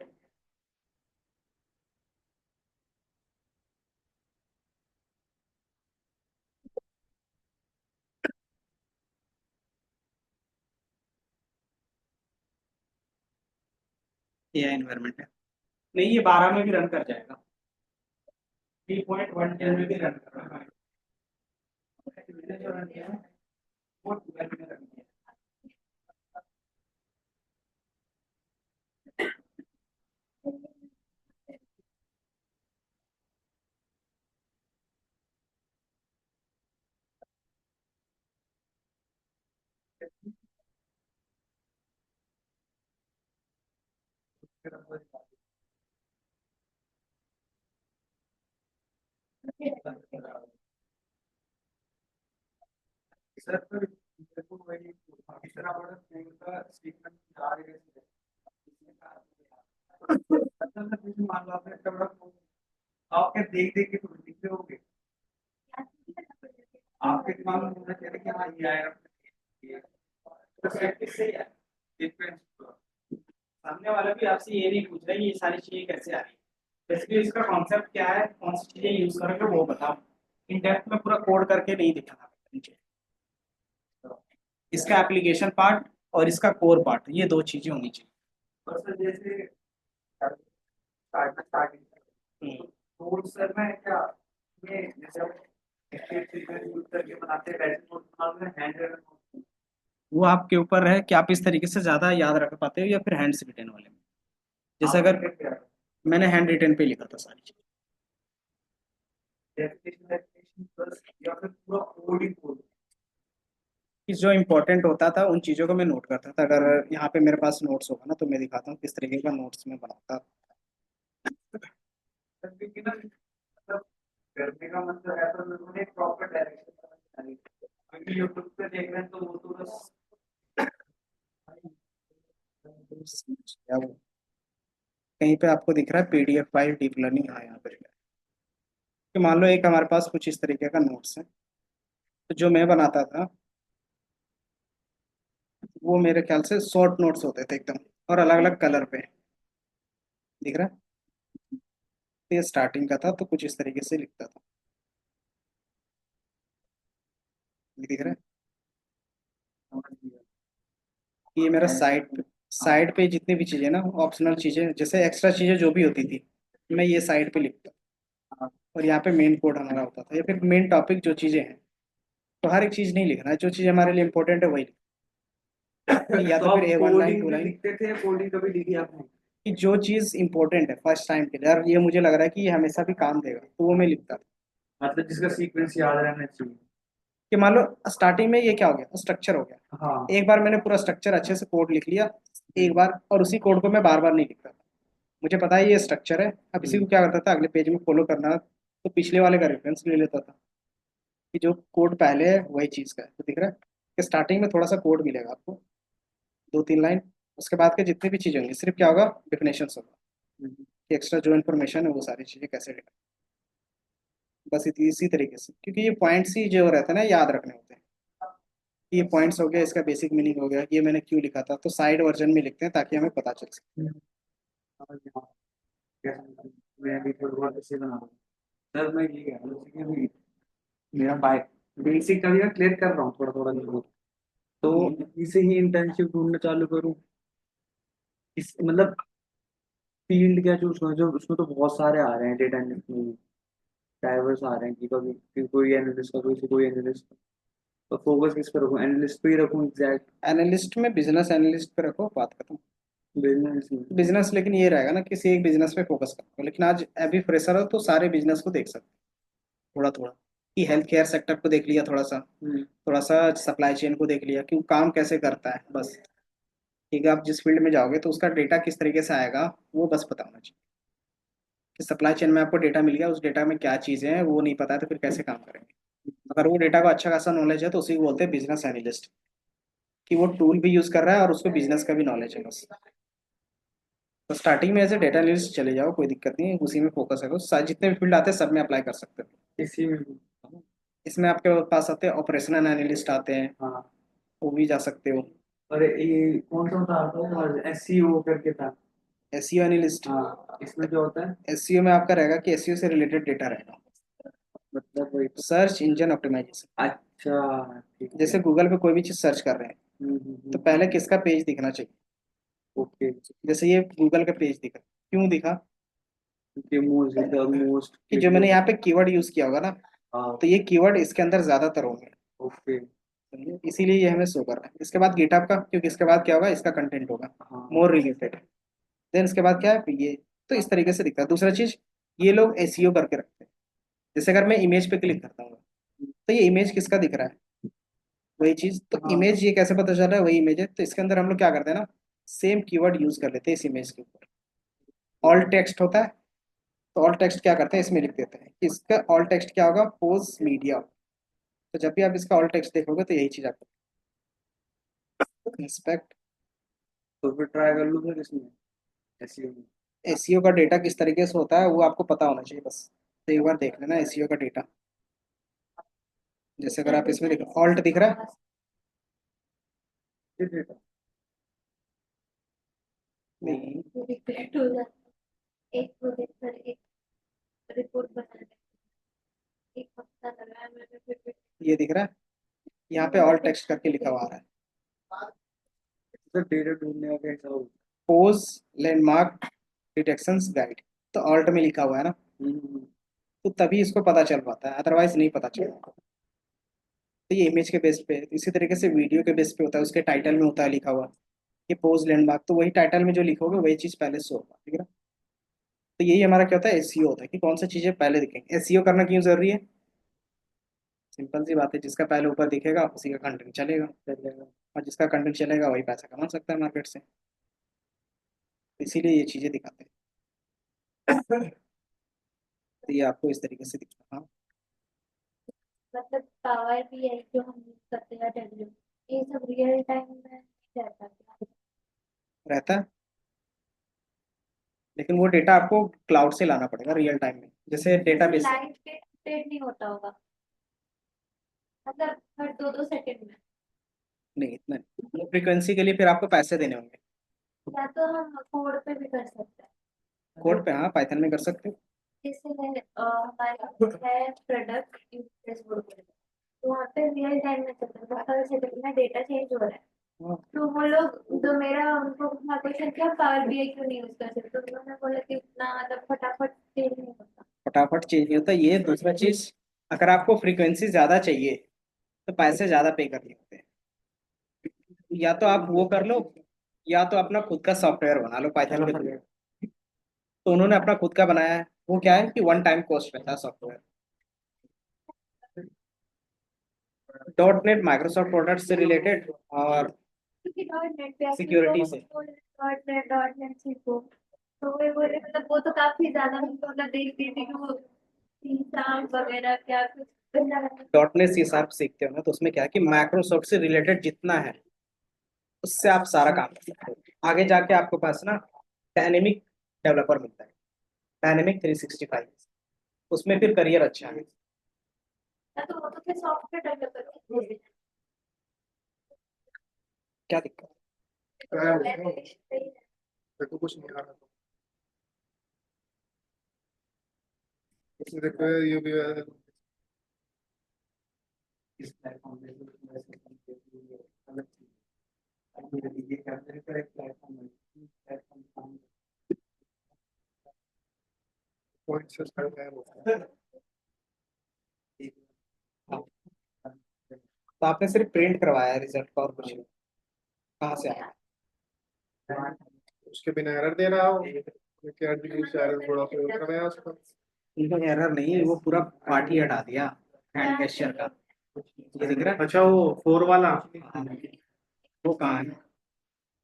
ये एनवायरनमेंट है। नहीं ये 12 में भी रन कर जाएगा। 3.1 में भी रन कर रहा है। मैंने जो रन किया है वो 12 में रन किया सर पर देखो वही तीसरा बड़ा फ्रेम का स्टेटमेंट आ रही है मान लो आपने कमरा आपके देख देख के लिखते होगे, याद नहीं करना पड़ेगा। आपके दिमाग में होना चाहिए कि हाँ ये आएगा, ये तो प्रैक्टिस से ही है, डिफरेंस। सामने वाला भी आपसे ये नहीं पूछ रहा है ये सारी चीजें कैसे आ रही है, बेसिकली इसका कॉन्सेप्ट क्या है, कौन सी चीजें यूज करोगे वो बताओ। इन डेप्थ में पूरा कोड करके नहीं दिखाना नीचे। तो इसका एप्लीकेशन पार्ट और इसका कोर पार्ट, ये दो चीजें होनी चाहिए। और सर जैसे स्टार्टिंग तो सर मैं क्या, ये जैसे यूज करके बनाते हैं वैसे नोट बनाते हैं, हैंड, वो आपके ऊपर है कि आप इस तरीके से ज्यादा याद रख पाते हो या फिर हैंड रिटन वाले में। जैसे अगर मैंने हैंड रिटन पे लिखा था सारी चीजें, या फिर पूरा कोड ही कोड, कि जो इम्पोर्टेंट होता था उन चीज़ों को मैं नोट करता था। अगर यहाँ पे मेरे पास नोट्स होगा ना तो मैं दिखाता हूँ किस तरीके का नोट्स मैं बनाता था। क्योंकि ना मतलब करने का मतलब है तो उन्होंने एक प्रॉपर डायरेक्शन, क्योंकि यूट्यूब पे देख रहे हैं तो वो तो बस क्या वो कहीं पे आपको दिख रहा है PDF फाइल डीप लर्निंग, हाँ यहाँ पे कि मान लो एक हमारे पास कुछ इस तरीके का नोट्स है, तो जो मैं बनाता था वो मेरे ख्याल से शॉर्ट नोट्स होते थे एकदम, और अलग अलग कलर पे दिख रहा है। तो ये स्टार्टिंग का था तो कुछ इस तरीके से लिखता था, ये दिख रहा है। ये मेरा साइड पे जितनी भी चीजें ना, ऑप्शनल चीजें जैसे एक्स्ट्रा चीजें जो भी होती थी मैं ये साइड पे लिखता, और यहाँ पे मेन कोड हमारा होता था या फिर मेन टॉपिक जो चीजें हैं। तो हर एक चीज नहीं लिखना है, जो चीज हमारे लिए इंपॉर्टेंट है वही या तो फिर A1 लाइन 2 लाइन लिखते थे, कोडिंग कभी लिखी आपने कि जो चीज इंपॉर्टेंट है फर्स्ट टाइम के लिए, यार ये मुझे लग रहा है कि ये हमेशा भी काम देगा, तो वो मैं लिखता था। मतलब जिसका सीक्वेंस याद रहना चाहिए, कि मान लो स्टार्टिंग में ये क्या हो गया, स्ट्रक्चर हो गया। हाँ, एक बार मैंने पूरा स्ट्रक्चर अच्छे से कोड लिख लिया एक बार, और उसी कोड को मैं बार बार नहीं लिखता था। मुझे पता है ये स्ट्रक्चर है, अब इसी को क्या करता था अगले पेज में फॉलो करना, तो पिछले वाले का रेफरेंस ले लेता था कि जो कोड पहले है वही चीज़ का है। तो दिख रहा है कि स्टार्टिंग में थोड़ा सा कोड मिलेगा आपको, 2-3 लाइन। उसके बाद के जितनी भी चीज़ें होंगी सिर्फ क्या होगा, डिफिनेशन होगा कि एक्स्ट्रा जो इन्फॉर्मेशन है वो सारी चीज़ें कैसे लिखा। बस इसी तरीके से, क्योंकि ये पॉइंट्स ही जो रहते हैं ना याद रखने होते हैं। ये पॉइंट्स हो गया, इसका बेसिक मीनिंग हो गया, ये मैंने क्यों लिखा था, तो साइड वर्जन में लिखते हैं ताकि हमें पता चल सके। मैं भी थोड़ा बहुत ऐसे बना रहा हूँ। सर मैं ये कह रहा हूँ कि अभी मेरा बाइक बेसिक का भी मैं क्लियर कर रहा हूँ थोड़ा थोड़ा दिन, तो इसे ही इंटर्नशिप ढूंढना चालू करूँ। इस मतलब फील्ड क्या चूज करूँ, जो उसमें तो बहुत सारे आ रहे हैं, डेटा एनालिस्ट में डाइवर्स आ रहे हैं, कि कभी कोई एनालिस्ट का, कोई एनालिस्ट का। तो फोकस किस पर रखूँ, एनालिस्ट पे ही रखूँ, एग्जैक्ट एनालिस्ट में बिजनेस एनालिस्ट पे रखो, बात खत्म। बिजनेस लेकिन ये रहेगा ना किसी एक बिजनेस पे फोकस करो, लेकिन आज अभी फ्रेशर हो तो सारे बिजनेस को देख सकते हो थोड़ा थोड़ा, कि हेल्थ केयर सेक्टर को देख लिया थोड़ा सा, थोड़ा सा सप्लाई चेन को देख लिया कि वो काम कैसे करता है बस। ठीक है, आप जिस फील्ड में जाओगे तो उसका डेटा किस तरीके से आएगा वो बस पता होना चाहिए, कि सप्लाई चेन में आपको डेटा मिल गया, उस डेटा में क्या चीज़ें हैं वो नहीं पता है तो फिर कैसे काम करेंगे। अगर वो डेटा का अच्छा खासा नॉलेज है तो उसी को बोलते हैं बिजनेस एनालिस्ट, कि वो टूल भी यूज़ कर रहा है और उसको बिजनेस का भी नॉलेज है बस। तो स्टार्टिंग में एज ए डेटा एनालिस्ट चले जाओ, कोई दिक्कत नहीं है, उसी में फोकस करो, जितने भी फील्ड आते हैं सब में अप्लाई कर सकते हो इसी में। इसमें आपके पास आते हैं ऑपरेशनल एनालिस्ट आते हैं, हाँ वो भी जा सकते हो। अरे ये कौन सा था, SEO करके था, SEO एनालिस्ट। हाँ, इसमें जो होता है SEO में आपका रहेगा कि SEO से रिलेटेड डेटा रहेगा, मतलब वही सर्च इंजन ऑप्टिमाइजेशन। अच्छा ठीक है, जैसे गूगल पे कोई भी चीज़ सर्च कर रहे हैं तो पहले किसका पेज दिखना चाहिए। ओके, जैसे ये गूगल का पेज दिखा, क्यों दिखा, कि मोस्ट कि जो मैंने यहाँ पे कीवर्ड यूज किया होगा ना, हाँ, तो ये कीवर्ड इसके अंदर ज्यादातर होंगे। ओके, समझे? इसीलिए ये हमें शो कर रहा है। इसके बाद गिटहब का, क्योंकि इसके बाद क्या होगा, इसका कंटेंट होगा मोर रिलेटेड। देन इसके बाद क्या है ये, तो इस तरीके से दिखता है। दूसरा चीज, ये लोग SEO करके रखते हैं। जैसे अगर मैं इमेज पे क्लिक करता हूँ तो ये इमेज किसका दिख रहा है, वही चीज। तो इमेज ये कैसे पता चल रहा है वही इमेज है, तो इसके अंदर हम लोग क्या करते हैं ना, सेम कीवर्ड यूज कर लेते हैं इस इमेज के ऊपर। ऑल टेक्स्ट होता है, तो ऑल टेक्स्ट क्या करते हैं, इसमें लिख देते हैं। इसका ऑल टेक्स्ट क्या होगा, पोज मीडिया। तो जब भी आप इसका ऑल टेक्स्ट देखोगे तो यही चीज आपको इंस्पेक्ट। तो फिर ट्राई कर लूँ फिर इसमें SEO में। SEO का डेटा किस तरीके से होता है वो आपको पता होना चाहिए बस। तो एक बार देख लेना एसईओ का डेटा। जैसे अगर आप इसमें देखो ऑल्ट दिख रहा है, नहीं रिपीट हो जाता है। एक प्रोजेक्ट पर एक रिपोर्ट बनाने में एक हफ्ता लगा है, मैंने फिर ये दिख रहा है, यहाँ पे ऑल टेक्स्ट करके लिखा हुआ आ रहा है, तो डेटा ढूंढने का कैसा हो? Pose landmark detections guide. तो ऑल्ट में लिखा हुआ है ना, हम्म, तो तभी इसको पता चल पाता है, अदरवाइज नहीं पता चलता। तो ये इमेज के बेस पे, इसी तरीके से वीडियो के बेस पे होता है, उसके टाइटल में होता है लिखा हुआ कि पोज लैंडमार्क, तो वही टाइटल में जो लिखोगे वही चीज़ पहले शो होगा, ठीक है ना। तो यही हमारा क्या होता है, एसईओ होता है कि कौन सी चीज़ें पहले दिखेंगी। एसईओ करना क्यों जरूरी है, सिंपल सी बात है, जिसका पहले ऊपर दिखेगा उसी का कंटेंट चलेगा, और जिसका कंटेंट चलेगा वही पैसा कमा सकता है मार्केट से। इसीलिए ये चीज़ें दिखाते हैं। तो ये आपको इस तरीके से दिखता, हाँ मतलब पावर भी है जो हम यूज करते हैं टैबलेट, ये सब रियल टाइम में नहीं रहता क्या? रहता है, लेकिन वो डेटा आपको क्लाउड से लाना पड़ेगा रियल टाइम में, जैसे डेटाबेस। लाइव पे अपडेट नहीं होता होगा, मतलब हर 2-2 सेकंड में? नहीं इतना फ्रीक्वेंसी के लिए फिर आपको पैसे देने होंगे। या तो हम कोड पे भी कर सकते हैं। कोड पे हाँ, पाइथन में कर सकते हो। जैसे हमारे है प्रोडक्ट यूज बोर्ड, तो वहाँ पे रियल टाइम में चल रहा है, हर सेकंड में डेटा चेंज हो रहा है। हाँ, तो वो लोग, तो मेरा उनको क्वेश्चन क्या, पावर बीआई क्यों नहीं यूज कर सकते, तो उन्होंने बोला कि उतना मतलब फटाफट चेंज नहीं होता। फटाफट चेंज नहीं होता ये। दूसरा चीज, अगर आपको फ्रीक्वेंसी ज्यादा चाहिए तो पैसे ज्यादा पे करने होते हैं। या तो आप वो कर लो, या तो अपना खुद का सॉफ्टवेयर बना लो पाइथन के थ्रू। तो उन्होंने अपना खुद का बनाया है, वो क्या है कि वन टाइम कॉस्ट रहता है software. Dot net Microsoft product से रिलेटेड, और क्योंकि डॉट नेट पे आपने सिक्योरिटी से। डॉट नेट सीखो, तो वो बोले मतलब वो तो काफी ज्यादा, मतलब देखती थी कि वो इंसान वगैरह क्या कुछ गंदा लगता डॉट नेट सी शार्प सीखते हो ना, तो उसमें क्या है कि माइक्रोसॉफ्ट से रिलेटेड जितना है उससे आप सारा काम कर सकते हो। आगे जाके आपके पास ना डायनेमिक डेवलपर मिलता है, डायनेमिक 365, उसमें फिर करियर अच्छा है। है। तो वो तो फिर सॉफ्टवेयर डेवलपर क्या दिक्कत क्या है वो? देखो कुछ नहीं आ रहा, इसमें देखो ये भी है। इस प्लेटफॉर्म पे तो वैसे अलग चीज है। अब ये करते हैं तो एक प्लेटफॉर्म पॉइंट से करते हैं वो। तो आपने सिर्फ प्रिंट करवाया है रिजल्ट का, और कुछ नहीं। कहाँ से आया? उसके बिना एरर दे रहा हो, क्या से एरर थोड़ा सा करवाया उसको। इनको एरर नहीं, वो पूरा पार्ट ही हटा दिया हैंड गेस्चर का। ये दिख रहा है? अच्छा वो 4 वाला वो कहाँ है?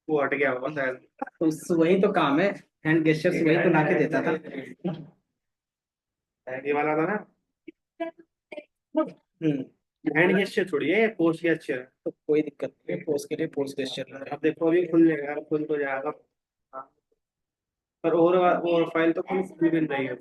वो हट गया होगा शायद। तो वही तो काम है, हैंड गेस्चर से वही तो ला के देता था। ये वाला था ना, हम्म। हैंड गेस्चर छोड़िए, पोस्ट गेस्चर। तो कोई दिक्कत नहीं है, पोस्ट के लिए पोस्ट गेस्चर। अब देखो अभी खुल जाएगा, खुल तो जाएगा, पर और फाइल तो खुल भी नहीं रही है।